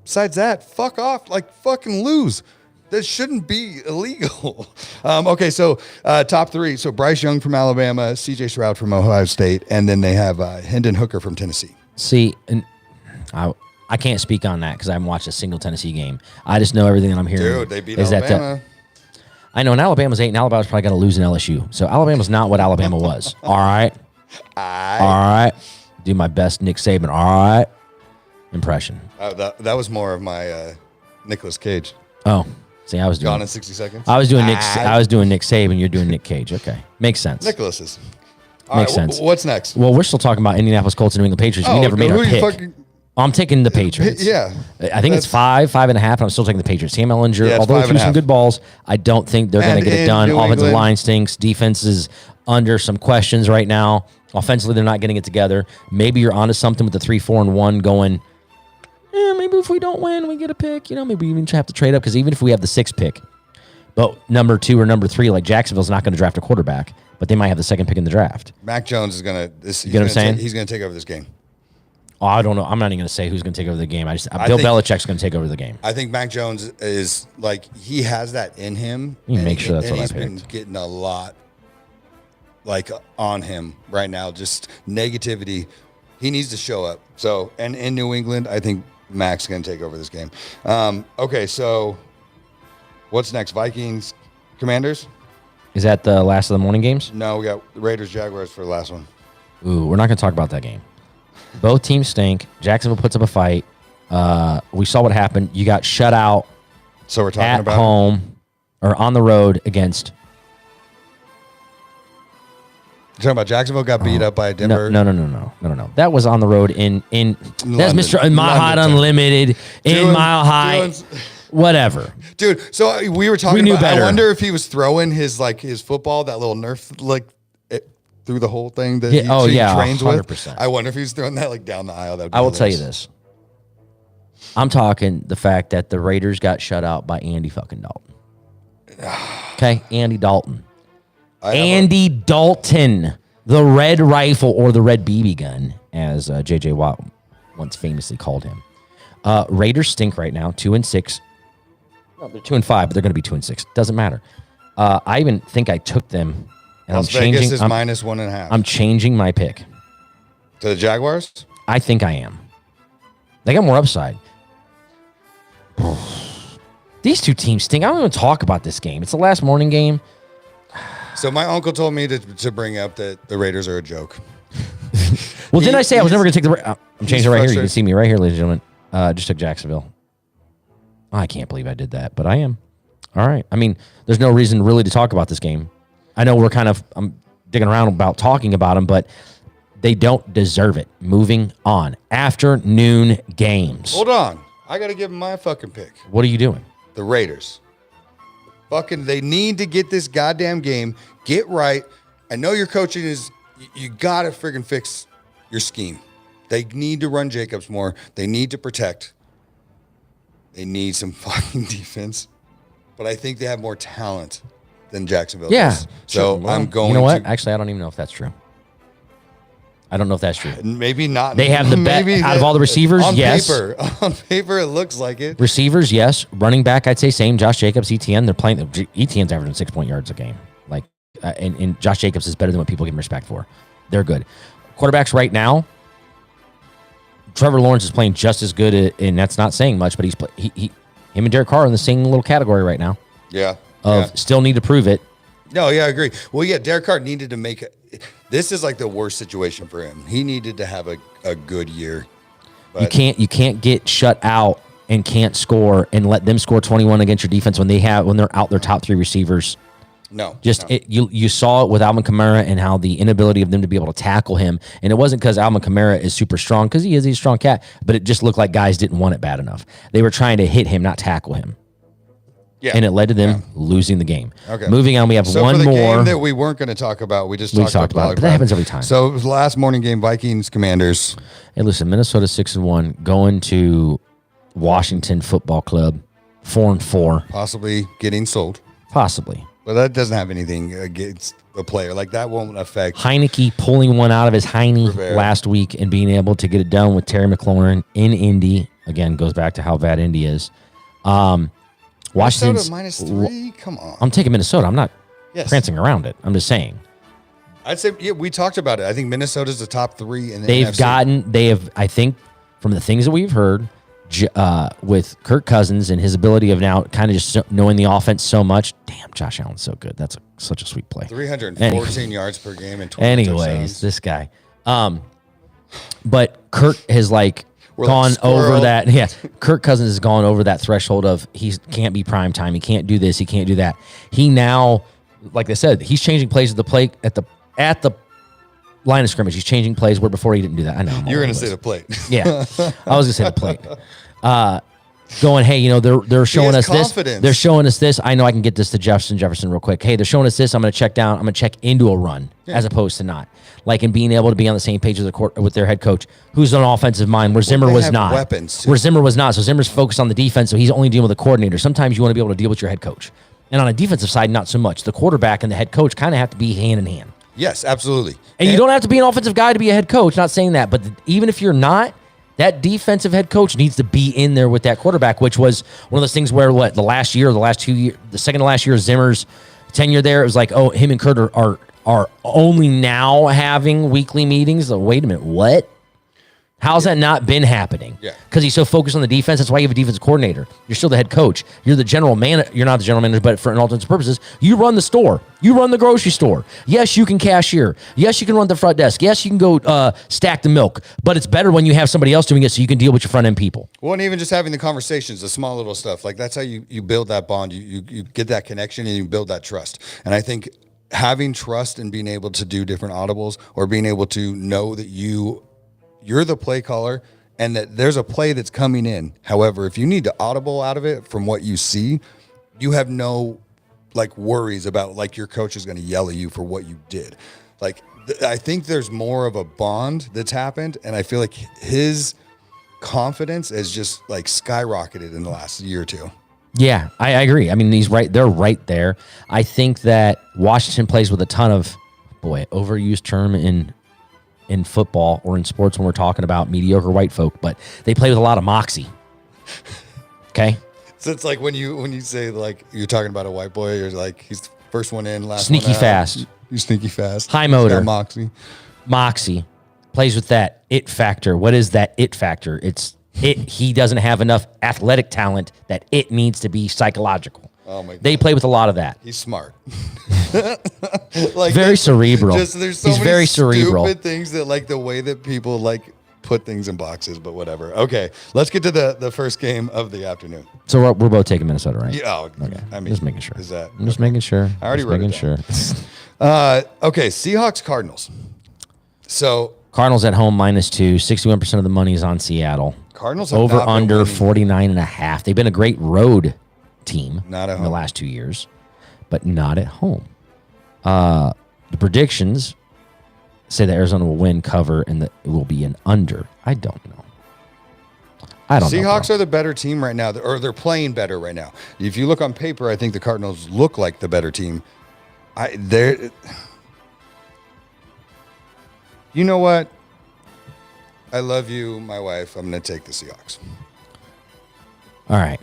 besides that, fuck off, like fucking lose. That shouldn't be illegal. Okay, so top 3. So Bryce Young from Alabama, C.J. Stroud from Ohio State, and then they have Hendon Hooker from Tennessee. See, and I can't speak on that because I haven't watched a single Tennessee game. I just know everything that I'm hearing. Dude, they beat is Alabama. I know, and Alabama's 8, and Alabama's probably going to lose in LSU. So Alabama's not what Alabama was. All right? All right. Do my best Nick Saban. All right. Impression. That was more of my Nicolas Cage. Oh. See, I was doing Gone in 60 seconds. I was doing Nick Saban. You're doing Nick Cage. Okay, makes sense. Nicholas's. Makes sense. What's next? Well, we're still talking about Indianapolis Colts and New England Patriots. We never made our pick. I'm taking the Patriots. Yeah, I think it's 5.5, and I'm still taking the Patriots. Sam Ellinger, although he threw some good balls, I don't think they're going to get it done. Offensive line stinks. Defense is under some questions right now. Offensively, they're not getting it together. Maybe you're onto something with the 3-4-1 going. Maybe if we don't win, we get a pick. Maybe we even have to trade up because even if we have the 6th pick, but number 2 or number 3, like Jacksonville's not going to draft a quarterback, but they might have the 2nd pick in the draft. Mac Jones is going to. You know what I'm saying? He's going to take over this game. Oh, I don't know. I'm not even going to say who's going to take over the game. Bill Belichick's going to take over the game. I think Mac Jones is like he has that in him. You make sure that's what I picked. picked. He's been getting a lot like on him right now. Just negativity. He needs to show up. So, and in New England, I think Mac's going to take over this game. Okay, so what's next? Vikings, Commanders? Is that the last of the morning games? No, we got Raiders, Jaguars for the last one. Ooh, we're not going to talk about that game. Both teams stink. Jacksonville puts up a fight. We saw what happened. You got shut out. So we're talking at about home or on the road against. You're talking about Jacksonville got beat up by Denver. No. That was on the road in that's Mr. London, Mile High Unlimited in Mile High. Whatever. Dude, so we were talking We knew about better. I wonder if he was throwing his football, that little Nerf through the whole thing that he trains 100%. with. I wonder if he was throwing that down the aisle. I will tell you this. I'm talking the fact that the Raiders got shut out by Andy fucking Dalton. Okay, Andy Dalton. Andy Dalton, the red rifle or the red BB gun, as J.J. Watt once famously called him. Raiders stink right now, 2-6. No, they're 2-5, but they're going to be 2-6. Doesn't matter. I even think I took them. And Las Vegas is minus 1.5. I'm changing my pick. To the Jaguars? I think I am. They got more upside. These two teams stink. I don't even talk about this game. It's the last morning game. So my uncle told me to bring up that the Raiders are a joke. Well, didn't I say I was never going to take the... I'm changing it right here. You can frustrated. see me right here, ladies and gentlemen. Just took Jacksonville. I can't believe I did that, but I am. All right. I mean, there's no reason really to talk about this game. I know I'm digging around about talking about them, but they don't deserve it. Moving on. Afternoon games. Hold on. I got to give them my fucking pick. What are you doing? The Raiders. Fucking, they need to get this goddamn game, get right. I know your coaching is, you got to friggin' fix your scheme. They need to run Jacobs more. They need to protect. They need some fucking defense. But I think they have more talent than Jacksonville does. So Well, I'm going You know what? to. Actually, I don't even know if that's true. I don't know if that's true. Maybe not. They have the best out of all the receivers. On Yes. paper, it looks like it. Receivers, yes. Running back, I'd say same. Josh Jacobs, ETN. They're playing. ETN's averaging 6 point yards a game. And Josh Jacobs is better than what people give him respect for. They're good. Quarterbacks right now. Trevor Lawrence is playing just as good, and that's not saying much. But him and Derek Carr are in the same little category right now. Yeah. Still need to prove it. No, yeah, I agree. Well, yeah, Derek Carr needed to make this is like the worst situation for him. He needed to have a good year. But You can't get shut out and can't score and let them score 21 against your defense when they're out their top 3 receivers. No. Just no. you saw it with Alvin Kamara and how the inability of them to be able to tackle him. And it wasn't because Alvin Kamara is super strong, because he's a strong cat, but it just looked like guys didn't want it bad enough. They were trying to hit him, not tackle him. Yeah. And it led to them losing the game. Okay. Moving on, we have So one for the more. game that we weren't going to talk about, we talked about it. But that happens every time. So it was last morning game, Vikings, Commanders. Hey, listen, Minnesota 6-1, going to Washington Football Club 4-4, Possibly getting sold. possibly. But that doesn't have anything against a player. Like, that won't affect. Heineke pulling one out of his Rivera. last week and being able to get it done with Terry McLaurin in Indy. Again, goes back to how bad Indy is. Washington's Minnesota -3? Come on. I'm taking Minnesota. I'm not Yes. prancing around it. I'm just saying. I'd say, yeah, we talked about it. I think Minnesota's the top 3 in the They NFC. have, I think, from the things that we've heard, with Kirk Cousins and his ability of now kind of just knowing the offense so much. Damn, Josh Allen's so good. That's such a sweet play. 314 yards per game and 20 Anyways, touchdowns. this guy. But Kirk has We're gone like over squirrel. that. Yeah, Kirk Cousins has gone over that threshold of he can't be prime time. He can't do this. He can't do that. He now, like I said, he's changing plays at the plate at the line of scrimmage. He's changing plays where before he didn't do that. I know. I'm all You're going over to say this. the plate. Yeah, I was gonna say the plate. Going, hey, they're showing us confidence. this. They're showing us this. I know I can get this to Jefferson real quick. Hey, they're showing us this. I'm gonna check down. I'm gonna check into a run as opposed to not. Like, in being able to be on the same page with their head coach, who's on offensive mind, where Zimmer they was have not. weapons, too. Where Zimmer was not. So Zimmer's focused on the defense, so he's only dealing with the coordinator. Sometimes you want to be able to deal with your head coach, and on a defensive side, not so much. The quarterback and the head coach kind of have to be hand in hand. Yes, absolutely. And you don't have to be an offensive guy to be a head coach. Not saying that, but even if you're not, that defensive head coach needs to be in there with that quarterback, which was one of those things where the last year, the last 2 years, the second to last year of Zimmer's tenure there, it was like, oh, him and Kurt are only now having weekly meetings. Like, wait a minute, what? How's that not been happening? Yeah. Because he's so focused on the defense. That's why you have a defensive coordinator. You're still the head coach. You're the general manager. You're not the general manager, but for all intents and purposes, you run the store. You run the grocery store. Yes, you can cashier. Yes, you can run the front desk. Yes, you can go stack the milk. But it's better when you have somebody else doing it so you can deal with your front end people. Well, and even just having the conversations, the small little stuff, like, that's how you build that bond. You get that connection and you build that trust. And I think having trust and being able to do different audibles, or being able to know that you're the play caller and that there's a play that's coming in. However, if you need to audible out of it from what you see, you have no worries about your coach is going to yell at you for what you did. I think there's more of a bond that's happened, and I feel like his confidence has just skyrocketed in the last year or two. Yeah, I agree. I mean, they're right there. I think that Washington plays with a ton of, overused term in football or in sports when we're talking about mediocre white folk, but they play with a lot of moxie. Okay? So it's like when you say you're talking about a white boy, you're like, he's the first one in, last Sneaky one out. fast. You're sneaky fast. High He's motor. got moxie. Moxie plays with that it factor. What is that it factor? He doesn't have enough athletic talent that it needs to be psychological. Oh my God. They play with a lot of that. He's smart. Very cerebral. There's so He's many very cerebral. stupid things that the way that people put things in boxes, but whatever. Okay, let's get to the first game of the afternoon. So we're both taking Minnesota, right? Yeah, Okay. I mean, Just making sure. Is that I'm just making sure. I already Just wrote it making down. sure. Okay, Seahawks Cardinals. So Cardinals at home -2. 61% of the money is on Seattle. Cardinals have Over not been under winning. 49.5. They've been a great road team Not at in the home. last 2 years, but not at home. The predictions say that Arizona will win, cover, and that it will be an under. I don't know. Seahawks are the better team right now, or they're playing better right now. If you look on paper, I think the Cardinals look like the better team. You know what? I love you, my wife. I'm going to take the Seahawks. All right.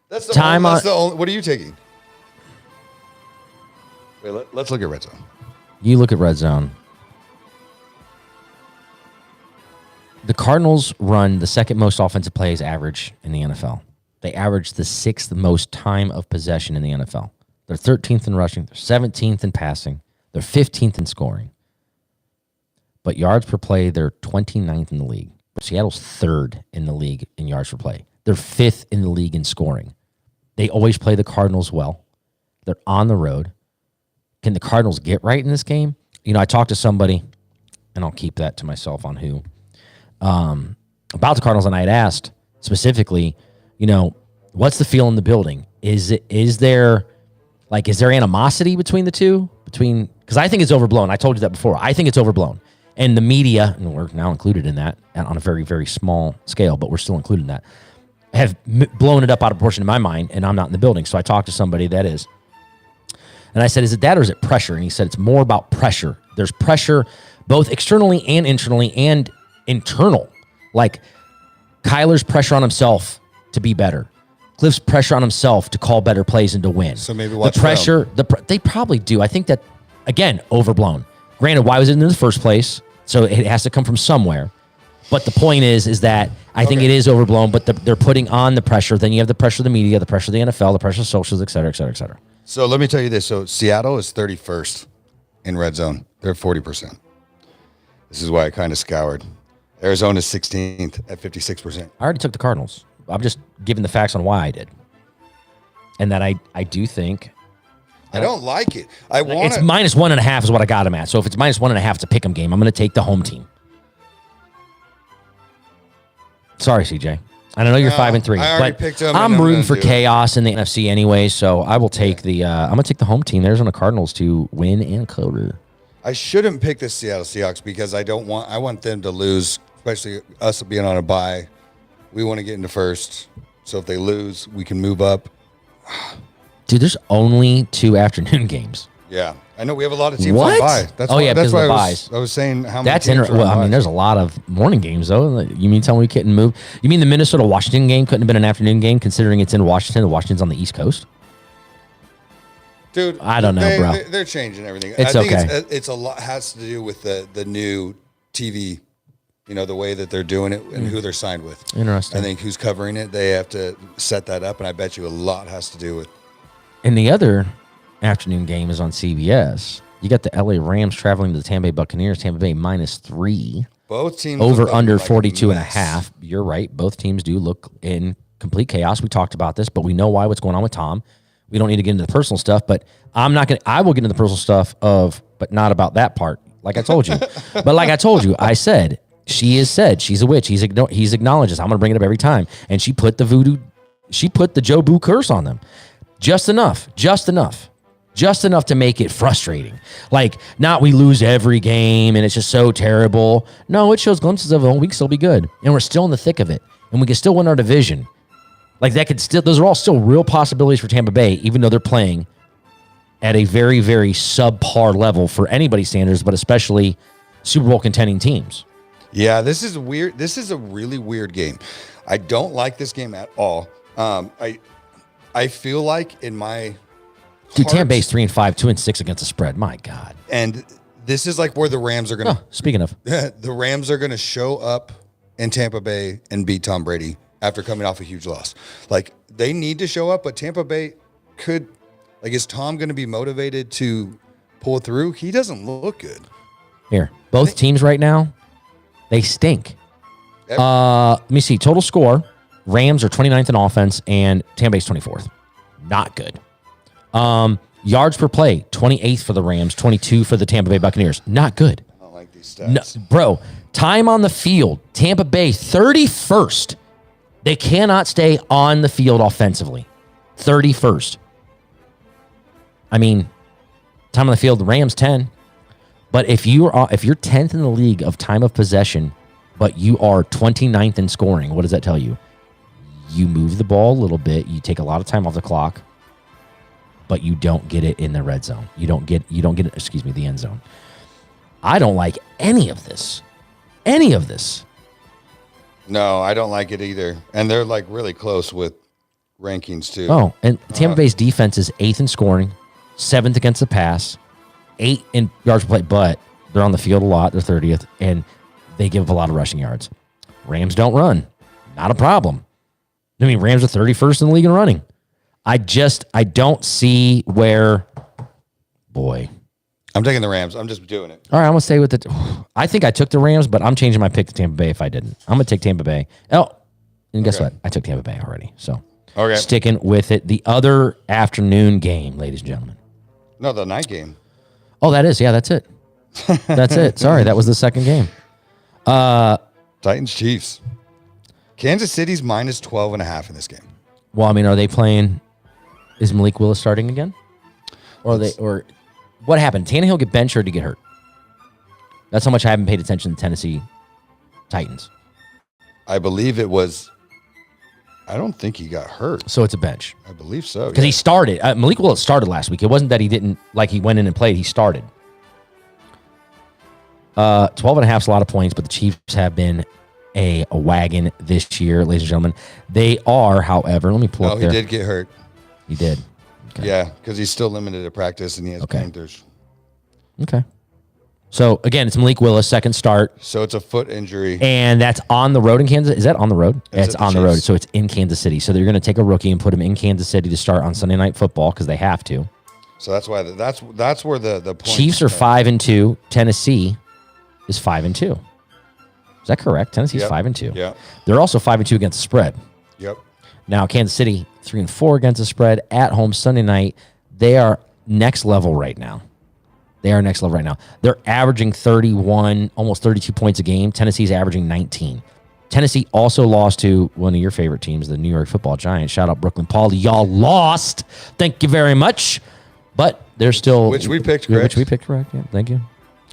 That's the Time only, on- that's the only. What are you taking? Wait, let's look at red zone. You look at red zone. The Cardinals run the second most offensive plays average in the NFL. They average the sixth most time of possession in the NFL. They're 13th in rushing. They're 17th in passing. They're 15th in scoring. But yards per play, they're 29th in the league. Seattle's third in the league in yards per play. They're fifth in the league in scoring. They always play the Cardinals well. They're on the road. Can the Cardinals get right in this game? You know, I talked to somebody, and I'll keep that to myself on who, about the Cardinals, and I had asked specifically, you know, what's the feel in the building? Is there animosity between the two? Because I think it's overblown. I told you that before. I think it's overblown. And the media, and we're now included in that on a very, very small scale, but we're still included in that, have blown it up out of proportion in my mind, and I'm not in the building. So I talked to somebody that is. And I said, is it that or is it pressure? And he said, it's more about pressure. There's pressure both externally and internally and internal. Like Kyler's pressure on himself to be better. Cliff's pressure on himself to call better plays and to win. So maybe watch the pressure. They probably do. I think that, again, overblown. Granted, why was it in the first place? So it has to come from somewhere. But the point is that I think it is overblown, but they're putting on the pressure. Then you have the pressure of the media, the pressure of the NFL, the pressure of socials, et cetera, et cetera, et cetera. So let me tell you this. So Seattle is 31st in red zone. They're 40%. This is why I kind of scoured. Arizona's 16th at 56%. I already took the Cardinals. I'm just giving the facts on why I did. And that I do think. I don't like it. I want It's -1.5 is what I got him at. So if it's -1.5, it's a pick 'em game. I'm going to take the home team. Sorry, CJ. I know you're 5-3, I already but picked them, I'm and I'm rooting gonna for do it. chaos in the NFC anyway. So I will take I'm going to take the home team. There's on the Cardinals to win and cover. I shouldn't pick the Seattle Seahawks because I want them to lose, especially us being on a bye. We want to get into first. So if they lose, we can move up. Dude, there's only 2 afternoon games. Yeah. I know we have a lot of teams What? on bye. That's Oh, why, yeah, that's because of why the I was, buys. I was saying how many That's teams interesting. are on Well, I mean, bye. there's a lot of morning games, though. You mean tell me we couldn't move? You mean the Minnesota-Washington game couldn't have been an afternoon game considering it's in Washington and Washington's on the East Coast? Dude, I don't know, bro. They're changing everything. It's I think okay. it's a lot has to do with the new TV, you know, the way that they're doing it and who they're signed with. Interesting. I think who's covering it, they have to set that up, and I bet you a lot has to do with. And the other afternoon game is on CBS. You got the LA Rams traveling to the Tampa Bay Buccaneers. Tampa Bay -3. Both teams Over look under like a 42.5. mess. You're right. Both teams do look in complete chaos. We talked about this, but we know why. What's going on with Tom? We don't need to get into the personal stuff, but I will get into the personal stuff but not about that part. Like I told you, but like I told you, I said she's a witch. He's acknowledges. I'm going to bring it up every time. And she put the Joe Boo curse on them. Just enough to make it frustrating. Like, not we lose every game and it's just so terrible. No, it shows glimpses of, we can still be good. And we're still in the thick of it. And we can still win our division. Like, those are all still real possibilities for Tampa Bay, even though they're playing at a very, very subpar level for anybody's standards, but especially Super Bowl contending teams. Yeah, this is weird. This is a really weird game. I don't like this game at all. I feel like in my Dude, Tampa heart- Bay's 3-5, 2-6 against the spread. My God. and this is like where the Rams are going to. Speaking of, The Rams are going to show up in Tampa Bay and beat Tom Brady after coming off a huge loss. Like, they need to show up, but Tampa Bay could. Like, is Tom going to be motivated to pull through? He doesn't look good. here, both teams right now, they stink. Let me see. Total score. Rams are 29th in offense and Tampa Bay's 24th. Not good. Yards per play, 28th for the Rams, 22 for the Tampa Bay Buccaneers. Not good. I don't like these No, stats. bro, time on the field. Tampa Bay 31st. They cannot stay on the field offensively. 31st. I mean, time on the field, the Rams 10. But if you're 10th in the league of time of possession, but you are 29th in scoring, what does that tell you? You move the ball a little bit, you take a lot of time off the clock, but you don't get it in the red zone. You don't get it, the end zone. I don't like any of this. Any of this. No, I don't like it either. And they're like really close with rankings too. Oh, and Tampa Bay's defense is 8th in scoring, 7th against the pass, 8 in yards per play, but they're on the field a lot. They're 30th, and they give up a lot of rushing yards. Rams don't run. Not a problem. I mean, Rams are 31st in the league in running. I don't see where, boy. I'm taking the Rams. I'm just doing it. All right, I'm going to stay with it. I think I took the Rams, but I'm changing my pick to Tampa Bay if I didn't. I'm going to take Tampa Bay. Oh, and guess what? I took Tampa Bay already. So Okay. Sticking with it. The other afternoon game, ladies and gentlemen. No, the night game. Oh, that is. Yeah, that's it. That's it. Sorry, that was the second game. Titans Chiefs. Kansas City's minus 12.5 in this game. Well, I mean, are they playing? Is Malik Willis starting again? Or what happened? Tannehill get benched or did he get hurt? That's how much I haven't paid attention to Tennessee Titans. I believe it was. I don't think he got hurt. So it's a bench. I believe so. Because he started. Malik Willis started last week. It wasn't that he didn't, like he went in and played. He started. 12.5 is a lot of points, but the Chiefs have been a wagon this year, ladies and gentlemen. They are, however, let me pull No, up he there. did get hurt. He did. Okay. Yeah, because he's still limited to practice and he has Panthers. Okay. So, again, it's Malik Willis, second start. So it's a foot injury. And that's on the road in Kansas. Is that on the road? It's at the on the road. Chiefs. So it's in Kansas City. So they're going to take a rookie and put him in Kansas City to start on Sunday Night Football because they have to. So that's why that's where the points Chiefs are start. 5-2. Tennessee is 5-2. Is that correct? Tennessee's Yep. 5-2. Yeah. They're also 5-2 against the spread. Yep. Now Kansas City 3-4 against the spread at home Sunday night. They are next level right now. They're averaging 31, almost 32 points a game. Tennessee's averaging 19. Tennessee also lost to one of your favorite teams, the New York Football Giants. Shout out Brooklyn Paul. Y'all lost. Thank you very much. But they're still Which we picked Yeah, correct. Which we picked correct. Yeah, thank you.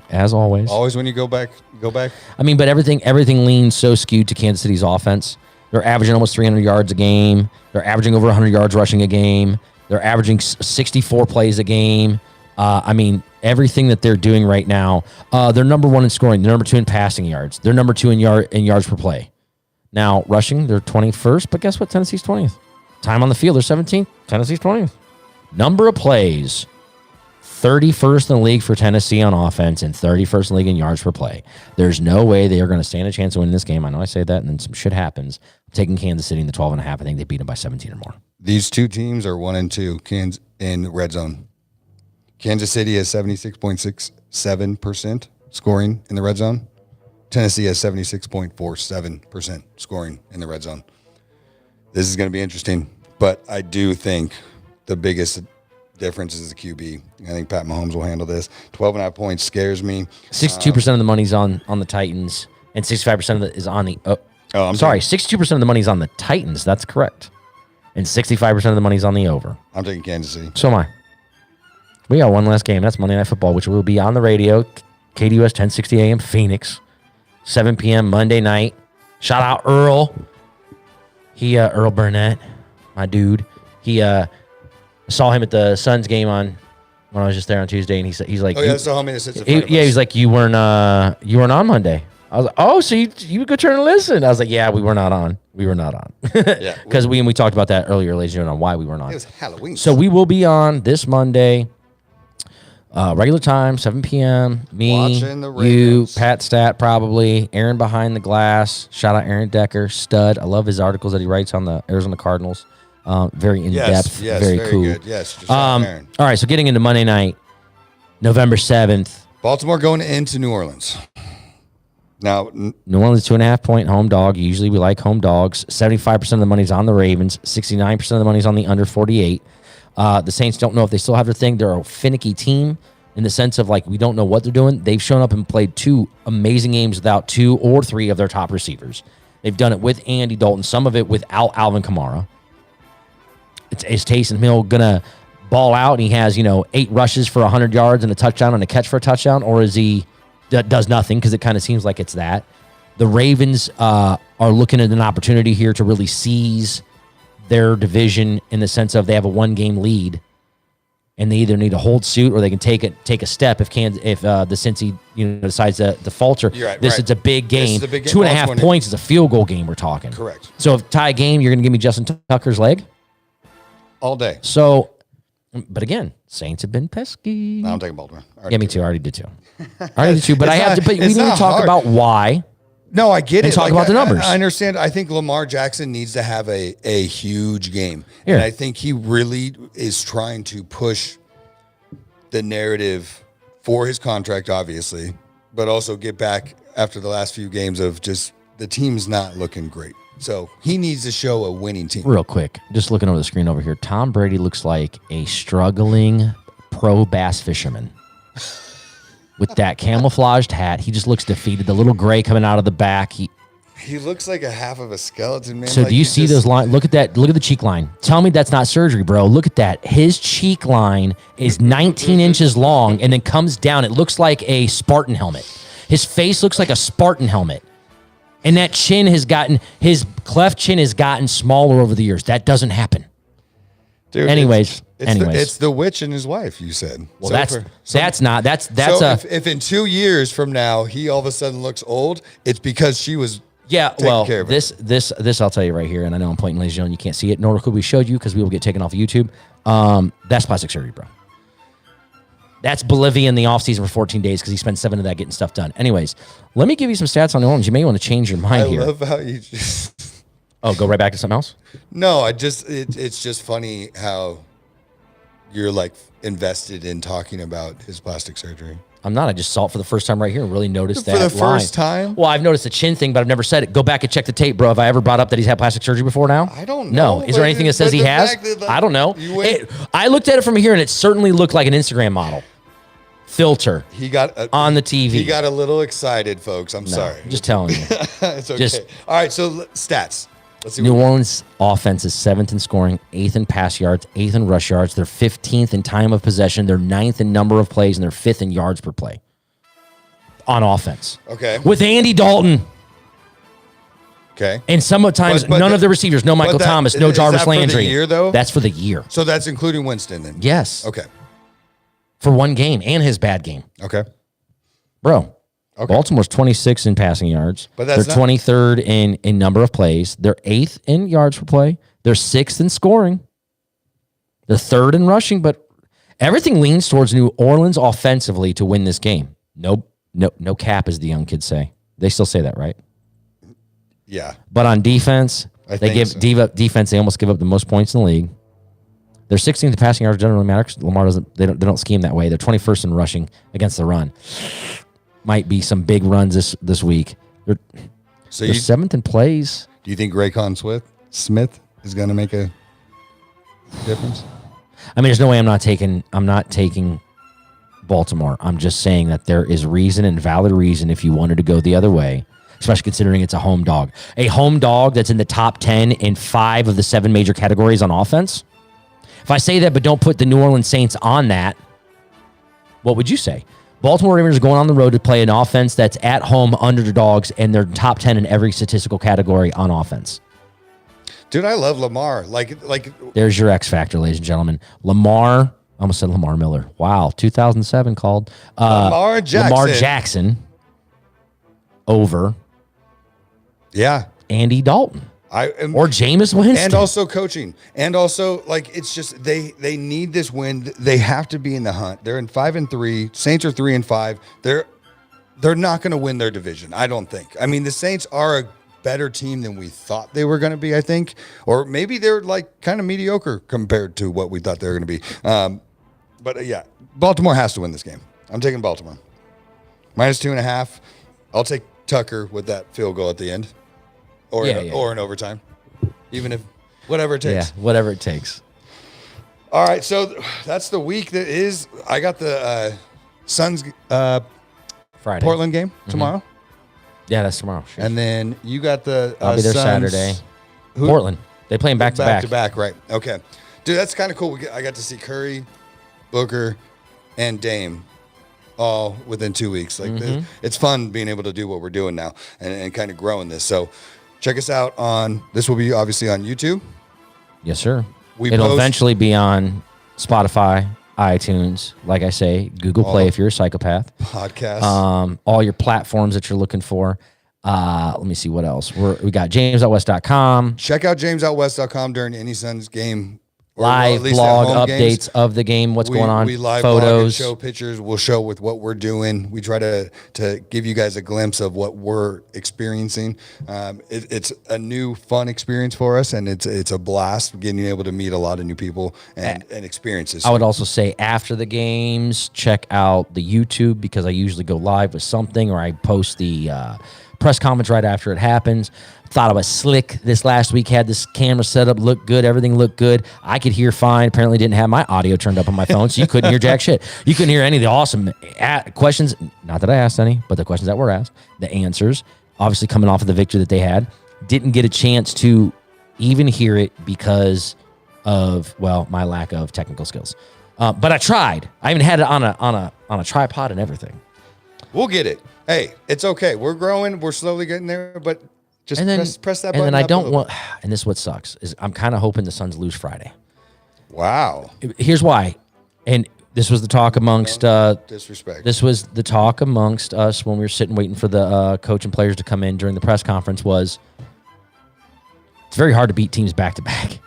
As always. Always when you go back. I mean, but everything leans so skewed to Kansas City's offense. They're averaging almost 300 yards a game. They're averaging over 100 yards rushing a game. They're averaging 64 plays a game. I mean, everything that they're doing right now, they're number one in scoring. They're number two in passing yards. They're number two in yards per play. Now, rushing, they're 21st, but guess what? Tennessee's 20th. Time on the field, they're 17th. Tennessee's 20th. Number of plays, 31st in the league for Tennessee on offense and 31st in the league in yards per play. There's no way they are going to stand a chance to win this game. I know I say that, and then some shit happens. I'm taking Kansas City in the 12.5. I think they beat them by 17 or more. These two teams are 1-2 in red zone. Kansas City has 76.67% scoring in the red zone. Tennessee has 76.47% scoring in the red zone. This is going to be interesting, but I do think the biggest difference is the QB. I think Pat Mahomes will handle this. 12.5 points scares me. 62% of the money's on the Titans, and 65% of it is on the. I'm sorry, 62% of the money's on the Titans. That's correct, and 65% of the money's on the over. I'm taking Kansas City. So am I. We got one last game. That's Monday Night Football, which will be on the radio. KDUS 1060 AM Phoenix, 7 p.m. Monday night. Shout out Earl. Earl Burnett, my dude. He saw him at the Suns game when I was just there on Tuesday, and he's like, Oh yeah, that's the homie that sits in front of us. he's like, you weren't on Monday. I was like, oh, so you go turn and listen. I was like, yeah, we were not on. Yeah. Because we talked about that earlier, ladies and gentlemen, on why we weren't on. It was Halloween. So we will be on this Monday, regular time, 7 p.m. Me, Watching the you, Ravens. Pat Stat probably, Aaron Behind the Glass. Shout out Aaron Decker, stud. I love his articles that he writes on the Arizona Cardinals. Very in depth, yes, very cool. good. Yes, just like Aaron. All right, so getting into Monday night, November 7th. Baltimore going into New Orleans. Now, New Orleans 2.5 point home dog. Usually we like home dogs. 75% of the money's on the Ravens. 69% of the money's on the under 48. The Saints don't know if they still have their thing. They're a finicky team in the sense of like we don't know what they're doing. They've shown up and played two amazing games without two or three of their top receivers. They've done it with Andy Dalton, some of it without Alvin Kamara. Is Taysom Hill gonna ball out and he has 8 rushes for 100 yards and a touchdown and a catch for a touchdown, or is he does nothing? Because it kind of seems like it's that. The Ravens are looking at an opportunity here to really seize their division in the sense of they have a 1-game lead, and they either need to hold suit or they can take a step if the Cincy decides to falter. You're right, This right. is a big This game. is a big game. 2.5 Baltimore- points is a field goal game. We're talking. Correct. So if tie game, you're going to give me Justin Tucker's leg. All day. So, but again, Saints have been pesky. No, I'm taking Baltimore. Yeah, me too. I already did too. But I have to. But we it's need to not talk hard. about why. No, I get And it. talk about the numbers. I understand. I think Lamar Jackson needs to have a huge game. Here. And I think he really is trying to push the narrative for his contract, obviously, but also get back after the last few games of just the team's not looking great. So he needs to show a winning team. Real quick, just looking over the screen over here, Tom Brady looks like a struggling pro bass fisherman with that camouflaged hat. He just looks defeated. The little gray coming out of the back. He looks like a half of a skeleton, man. So Like, do you see those lines? Look at that. Look at the cheek line. Tell me that's not surgery, bro. Look at that. His cheek line is 19 inches long and then comes down. It looks like a Spartan helmet. His face looks like a Spartan helmet. And that chin has gotten, his cleft chin has gotten smaller over the years. That doesn't happen. Dude, Anyways. it's the witch and his wife, you said. Well, So if in 2 years from now he all of a sudden looks old, it's because she was yeah, taking well, care of it. this I'll tell you right here, and I know I'm pointing, ladies and gentlemen, you can't see it, nor could we show you because we will get taken off of YouTube. That's plastic surgery, bro. That's Bolivia in the offseason for 14 days because he spent 7 of that getting stuff done. Anyways, let me give you some stats on New Orleans. You may want to change your mind I here. love how you just Oh, go right back to something else? No, it's just funny how you're like invested in talking about his plastic surgery. I'm not. I just saw it for the first time right here and really noticed For that the first time? Well, I've noticed the chin thing, but I've never said it. Go back and check the tape, bro. Have I ever brought up that he's had plastic surgery before now? I don't know, No. Is there but anything that says but he the has? fact that, like, I don't know. you went- I looked at it from here, and it certainly looked like an Instagram model. Filter He got on the TV. He got a little excited, folks. I'm No, sorry. just telling you. It's okay. just- All right, so stats. Let's see. New Orleans offense is 7th in scoring, 8th in pass yards, 8th in rush yards. They're 15th in time of possession. They're 9th in number of plays, and they're 5th in yards per play on offense. Okay. With Andy Dalton. Okay. And sometimes But none that- of the receivers, no Michael that- Thomas, no is Jarvis that for the Landry. year, though? That's for the year. So that's including Winston then? Yes. Okay. For one game and his bad game. Okay. Bro, Okay. Baltimore's 26 in passing yards. But that's They're not- 23rd in number of plays. They're 8th in yards per play. They're 6th in scoring. They're 3rd in rushing, but everything leans towards New Orleans offensively to win this game. No cap, as the young kids say. They still say that, right? Yeah. But on defense, I they think give so. defense. They almost give up the most points in the league. They're 16th in passing yards. Doesn't really matter 'cause Lamar doesn't. They don't scheme that way. They're 21st in rushing against the run. Might be some big runs this week. They're So They're you, 7th in plays. do you think Raycon Smith is going to make a difference? I mean, there's no way I'm not taking Baltimore. I'm just saying that there is reason and valid reason if you wanted to go the other way, especially considering it's a home dog. A home dog that's in the top 10 in 5 of the 7 major categories on offense. If I say that but don't put the New Orleans Saints on that, what would you say? Baltimore Ravens are going on the road to play an offense that's at home underdogs, and they're top 10 in every statistical category on offense. Dude, I love Lamar. Like There's your X factor, ladies and gentlemen. Lamar, I almost said Lamar Miller. Wow, 2007 called. Lamar Jackson. Lamar Jackson over yeah. Andy Dalton I am, or Jameis Winston. and also coaching. And also, like, it's just they need this win. They have to be in the hunt. They're in 5-3. Saints are 3-5. They're not going to win their division, I don't think. I mean, the Saints are a better team than we thought they were going to be, I think. Or maybe they're like kind of mediocre compared to what we thought they were going to be. But yeah, Baltimore has to win this game. I'm taking Baltimore. -2.5. I'll take Tucker with that field goal at the end. Or in overtime. Even if whatever it yeah, takes. whatever it takes. All right, so that's the week that is. I got the Suns Friday. Portland game tomorrow. Yeah, that's tomorrow. Sure. And then you got the I'll be there Suns- Saturday. Who- Portland. They play them back to back. to back, right? Okay, dude, that's kind of cool. I got to see Curry, Booker, and Dame all within 2 weeks. Like it's fun being able to do what we're doing now and kind of growing this. So check us out on. This will be obviously on YouTube. Yes, sir. We It'll post- eventually be on Spotify, iTunes, like I say, Google Play if you're a psychopath. Podcast. All your platforms that you're looking for. Let me see what else. We got jamesoutwest.com, Check out jamesoutwest.com during any Suns game. Or live at least at blog home updates games. of the game, what's going on, We live blog and photos. show pictures. We'll show with what we're doing. We try to give you guys a glimpse of what we're experiencing. It's a new fun experience for us, and it's a blast getting able to meet a lot of new people and experiences. I would also say after the games, check out the YouTube because I usually go live with something or I post the press conference right after it happens. Thought I was slick this last week. Had this camera set up, looked good. Everything looked good. I could hear fine. Apparently didn't have my audio turned up on my phone, so you couldn't hear jack shit. You couldn't hear any of the awesome questions. Not that I asked any, but the questions that were asked, the answers, obviously coming off of the victory that they had. Didn't get a chance to even hear it because of, well, my lack of technical skills. But I tried. I even had it on a tripod and everything. We'll get it. Hey, it's okay. We're growing. We're slowly getting there, but just press that button. And then I up a don't little want, and this is what sucks, is I'm kind of hoping the Suns lose Friday. Wow. Here's why. And this was the talk amongst disrespect. This was the talk amongst us when we were sitting waiting for the coach and players to come in during the press conference was it's very hard to beat teams back to back.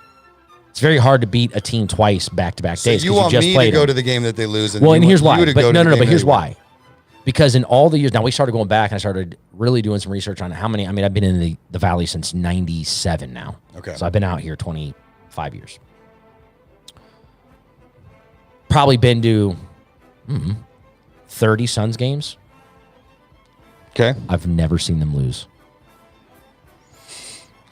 It's very hard to beat a team twice back to back days. You want just me to played go them. to the game that they lose? And Well, and you here's want why. you to But go to no, the no, game but that here's they win. why. Because in all the years, now we started going back and I started really doing some research on how many, I mean, I've been in the Valley since 97 now. Okay. So I've been out here 25 years. Probably been to 30 Suns games. Okay. I've never seen them lose.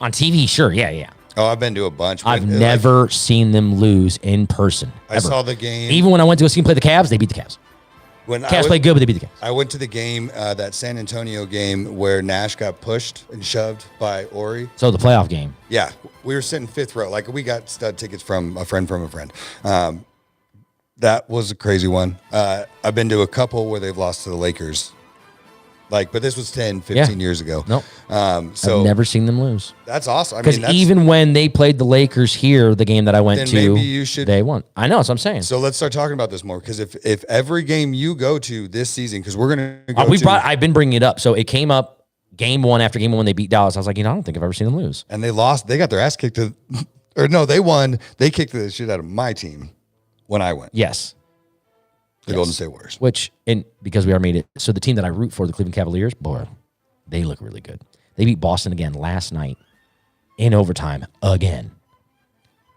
On TV, sure, yeah. Oh, I've been to a bunch. I've never seen them lose in person. I ever. saw the game. Even when I went to go see them play the Cavs, they beat the Cavs. When Cavs played good, but they beat the Cavs. I went to the game, that San Antonio game where Nash got pushed and shoved by Ori. So the playoff game. Yeah, we were sitting fifth row. Like we got stud tickets from a friend. That was a crazy one. I've been to a couple where they've lost to the Lakers. But this was 10, 15 years ago. Nope. So I've never seen them lose. that's awesome. I Because mean, that's, even when they played the Lakers here, the game that I went Then to, maybe you should- they won. I know, that's what I'm saying. so let's start talking about this more. Because if every game you go to this season, because we're going to go I've been bringing it up. So it came up game one after game one when they beat Dallas. I was like, I don't think I've ever seen them lose. and they lost. They got their ass kicked or no, they won. They kicked the shit out of my team when I went. Yes. The Golden State Warriors. Which, and because we already made it, so the team that I root for, the Cleveland Cavaliers, boy, they look really good. They beat Boston again last night in overtime again.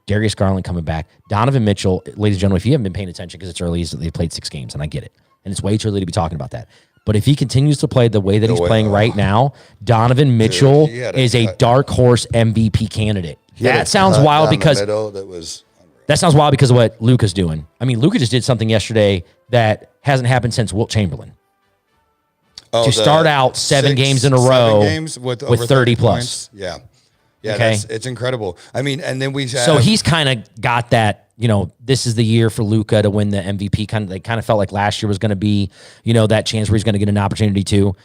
Darius Garland coming back. Donovan Mitchell, ladies and gentlemen, if you haven't been paying attention because it's early, they've played 6 games, and I get it. And it's way too early to be talking about that. But if he continues to play the way that he's playing right now, Donovan Mitchell is a dark horse MVP candidate. That sounds wild because that sounds wild because of what Luka's doing. I mean, Luka just did something yesterday that hasn't happened since Wilt Chamberlain. To start out 7 games in a row with 30 plus. points. Yeah. Yeah, Okay. it's incredible. I mean, and then we have, So he's kind of got that, this is the year for Luka to win the MVP. They kind of felt like last year was going to be, that chance where he's going to get an opportunity to.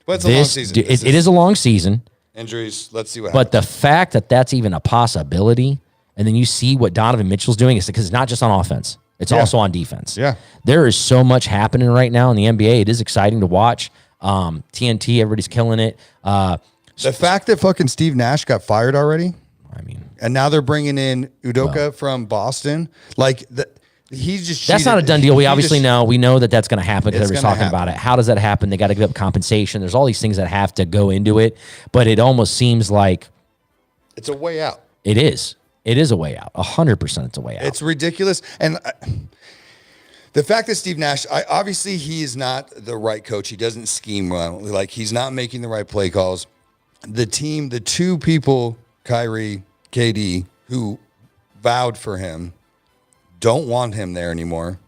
but it's a long season. It is a long season. Injuries. Let's see what But happens. the fact that that's even a possibility, and then you see what Donovan Mitchell's doing, is because it's not just on offense. It's also on defense. Yeah. There is so much happening right now in the NBA. It is exciting to watch. TNT, everybody's killing it. The fact that fucking Steve Nash got fired already, I mean, and now they're bringing in Udoka from Boston, he's just that's cheated. not a done deal. We He obviously just- know. We know that that's going to happen because It's everybody's gonna talking about happen. it. How does that happen? They got to give up compensation. There's all these things that have to go into it. But it almost seems like It's a way out. it is. It is a way out. 100% it's a way out. It's ridiculous. And the fact that Steve Nash, obviously he is not the right coach. He doesn't scheme well. He's not making the right play calls. The team, the 2 people, Kyrie, KD, who vowed for him, don't want him there anymore.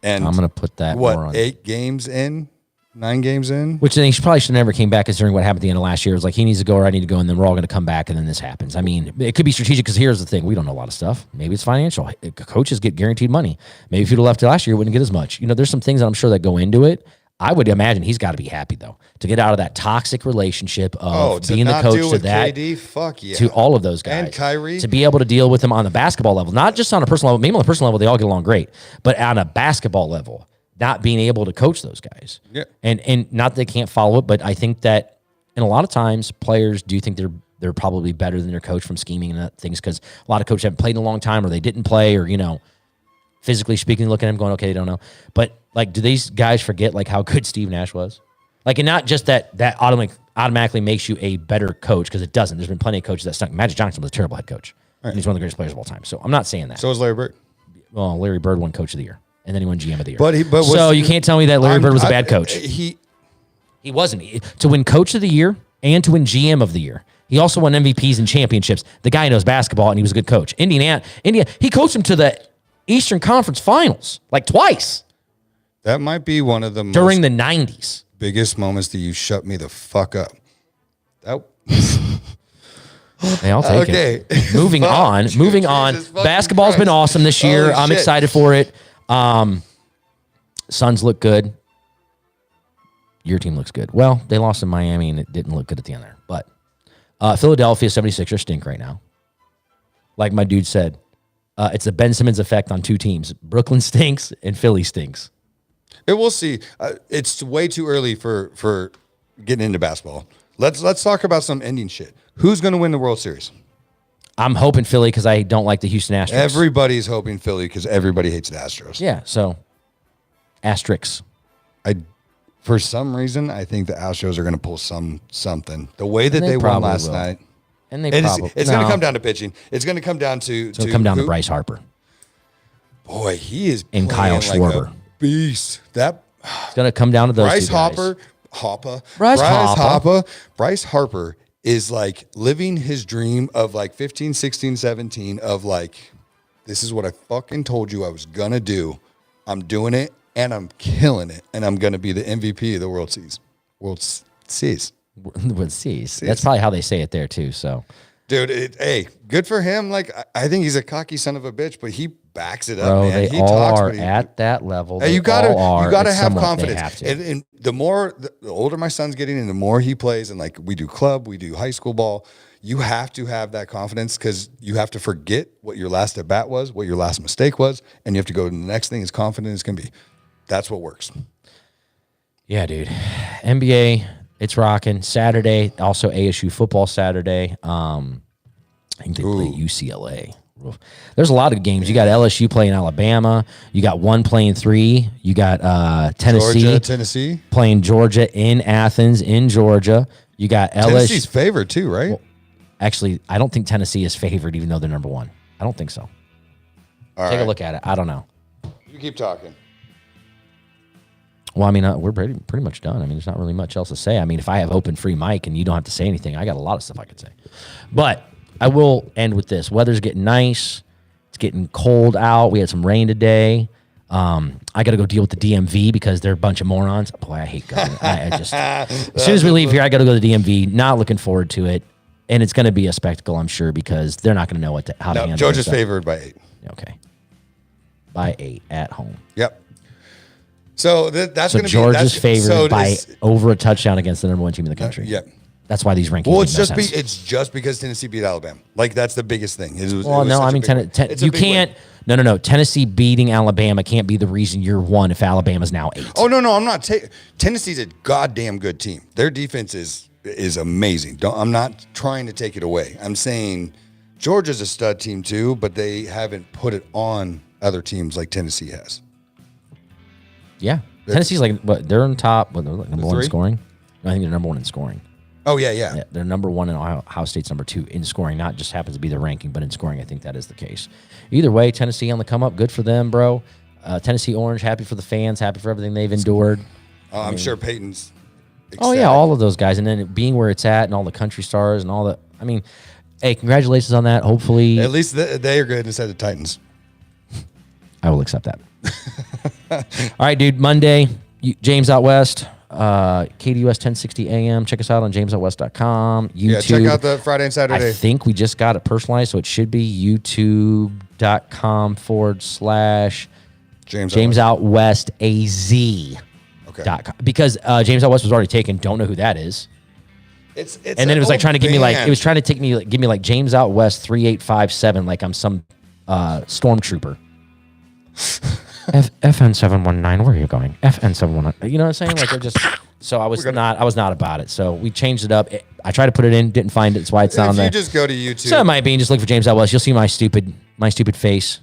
And I'm going to put that more on. 8 games in? 9 games in? Which then he probably should have never came back considering what happened at the end of last year. It was like he needs to go or I need to go, and then we're all going to come back, and then this happens. I mean, it could be strategic because here's the thing. We don't know a lot of stuff. Maybe it's financial. Coaches get guaranteed money. Maybe if you'd have left it last year, you wouldn't get as much. There's some things that I'm sure that go into it. I would imagine he's got to be happy, though, to get out of that toxic relationship of to being the not coach deal to with that. KD? Fuck yeah. To all of those guys. And Kyrie. To be able to deal with them on the basketball level, not just on a personal level. Maybe on a personal level, they all get along great. But on a basketball level, not being able to coach those guys. Yeah. And not that they can't follow it, but I think that and a lot of times players do think they're probably better than their coach from scheming and things because a lot of coaches haven't played in a long time or they didn't play or, physically speaking, looking at him going, okay, they don't know. But do these guys forget how good Steve Nash was? And not just that automatically makes you a better coach because it doesn't. There's been plenty of coaches that stunk. Magic Johnson was a terrible head coach. Right. And he's one of the greatest players of all time. So I'm not saying that. So is Larry Bird. Well, Larry Bird won Coach of the Year, and then he won GM of the Year. But so you can't tell me that Larry Bird was a bad coach. He He wasn't. To win Coach of the Year and to win GM of the Year. He also won MVPs and championships. The guy knows basketball, and he was a good coach. India, he coached him to the Eastern Conference Finals like twice That might be one of the during the 90s. biggest moments that you shut me the fuck up. That Hey, I'll take Okay. it. Moving on. Moving on. Jesus fucking Basketball's been Christ. awesome this year. Holy I'm shit. excited for it. Suns look good. Your team looks good. Well, they lost in Miami, and it didn't look good at the end there. But Philadelphia 76ers stink right now. Like my dude said, it's the Ben Simmons effect on two teams. Brooklyn stinks and Philly stinks. we'll see. It's way too early for getting into basketball. Let's talk about some ending shit. Who's going to win the World Series? I'm hoping Philly because I don't like the Houston Astros. Everybody's hoping Philly because everybody hates the Astros. Yeah, so asterisks. For some reason, I think the Astros are going to pull something. The way that they they won probably last will. night. And they It's probably going to come down to pitching. It's going to come down to It'll come down to who- Bryce Harper. Boy, he is And playing Kyle like Schwarber. a beast. That It's going to come down to those Bryce two guys. Bryce Harper is like living his dream of like 15, 16, 17 of like, this is what I fucking told you I was going to do. I'm doing it and I'm killing it. And I'm going to be the MVP of the World Series. With C's. That's probably how they say it there too. So, Dude, hey, good for him. Like, I think he's a cocky son of a bitch, but he backs it up, bro, man. they He all talks, are but he, at that level. Hey, They you gotta all are. It's have somewhat they confidence. have to. And the older my son's getting, and the more he plays, and like we do club, we do high school ball. You have to have that confidence because you have to forget what your last at bat was, what your last mistake was, and you have to go to the next thing as confident as can be. That's what works. Yeah, dude. NBA, it's rocking. Saturday, also ASU football Saturday. I think they play UCLA. Oof. There's a lot of games. You got LSU playing Alabama. You got one playing 3. You got Tennessee Georgia, Tennessee. playing Georgia in Athens, in Georgia. You got Tennessee's LSU. favored too, right? Actually, I don't think Tennessee is favored, even though they're number 1. I don't think so. All Take right. a look at it. I don't know. You keep talking. Well, I mean, we're pretty much done. I mean, there's not really much else to say. I mean, if I have open free mic and you don't have to say anything, I got a lot of stuff I could say. But I will end with this. Weather's getting nice. It's getting cold out. We had some rain today. I got to go deal with the DMV because they're a bunch of morons. Boy, I hate government. I just as soon as we leave here, I got to go to the DMV. Not looking forward to it, and it's going to be a spectacle, I'm sure, because they're not going to know how to No, handle Georgia's it. favored by 8. Okay, by 8 at home. Yep. So that's So going to be Georgia's that's- favored so by it's- over a touchdown against the number 1 team in the country. Yep. That's why these rankings. Well, make no sense. it's just because Tennessee beat Alabama. Like that's the biggest thing. Well, no, I mean, you can't. No. Tennessee beating Alabama can't be the reason you're 1 if Alabama's now 8. Oh no, I'm not. Tennessee's a goddamn good team. Their defense is amazing. I'm not trying to take it away. I'm saying Georgia's a stud team too, but they haven't put it on other teams like Tennessee has. Yeah, Tennessee's like what? They're on top. What, they're like number 1 in 3? scoring. No, I think they're number 1 in scoring. Oh yeah. Yeah, they're number 1 in Ohio State's number 2 in scoring. Not just happens to be the ranking, but in scoring, I think that is the case. Either way, Tennessee on the come up. Good for them, bro. Tennessee Orange, happy for the fans, happy for everything they've endured. I'm sure Peyton's. Oh yeah, ecstatic. all of those guys, and then it being where it's at, and all the country stars, and all the. I mean, hey, congratulations on that. Hopefully, At least they are good instead of Titans. I will accept that. All right, dude. Monday, James Out West, KDUS 1060 AM. Check us out on jamesoutwest.com. YouTube. Yeah, check out the Friday and I Saturday. think we just got it personalized, so it should be youtube.com/ James Out West AZ. Okay. .com. Because James Out West was already taken. Don't know who that is. It's And then it was like trying to give me like it was trying to take me give me like James Out West 3857 like I'm some stormtrooper. FN 719, where are you going? FN 719. You know what I'm saying? Like they're just so I was not about it. So we changed it up. I tried to put it in, didn't find it. That's why it's not on If there. you just go to YouTube, So it might be and just look for James Out West. You'll see my stupid face.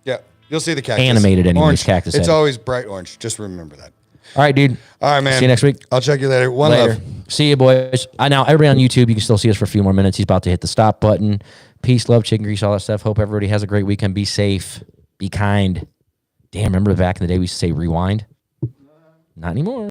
yeah, you'll see the cactus. Animated anyways, Orange. cactus It's head. always bright orange. Just remember that. All right, dude. All right, man. See you next week. I'll check you later. One Later. love. See you, boys. Now, everybody on YouTube, you can still see us for a few more minutes. He's about to hit the stop button. Peace, love, chicken grease, all that stuff. Hope everybody has a great weekend. Be safe. Be kind. Damn, remember back in the day we used to say rewind? Not anymore.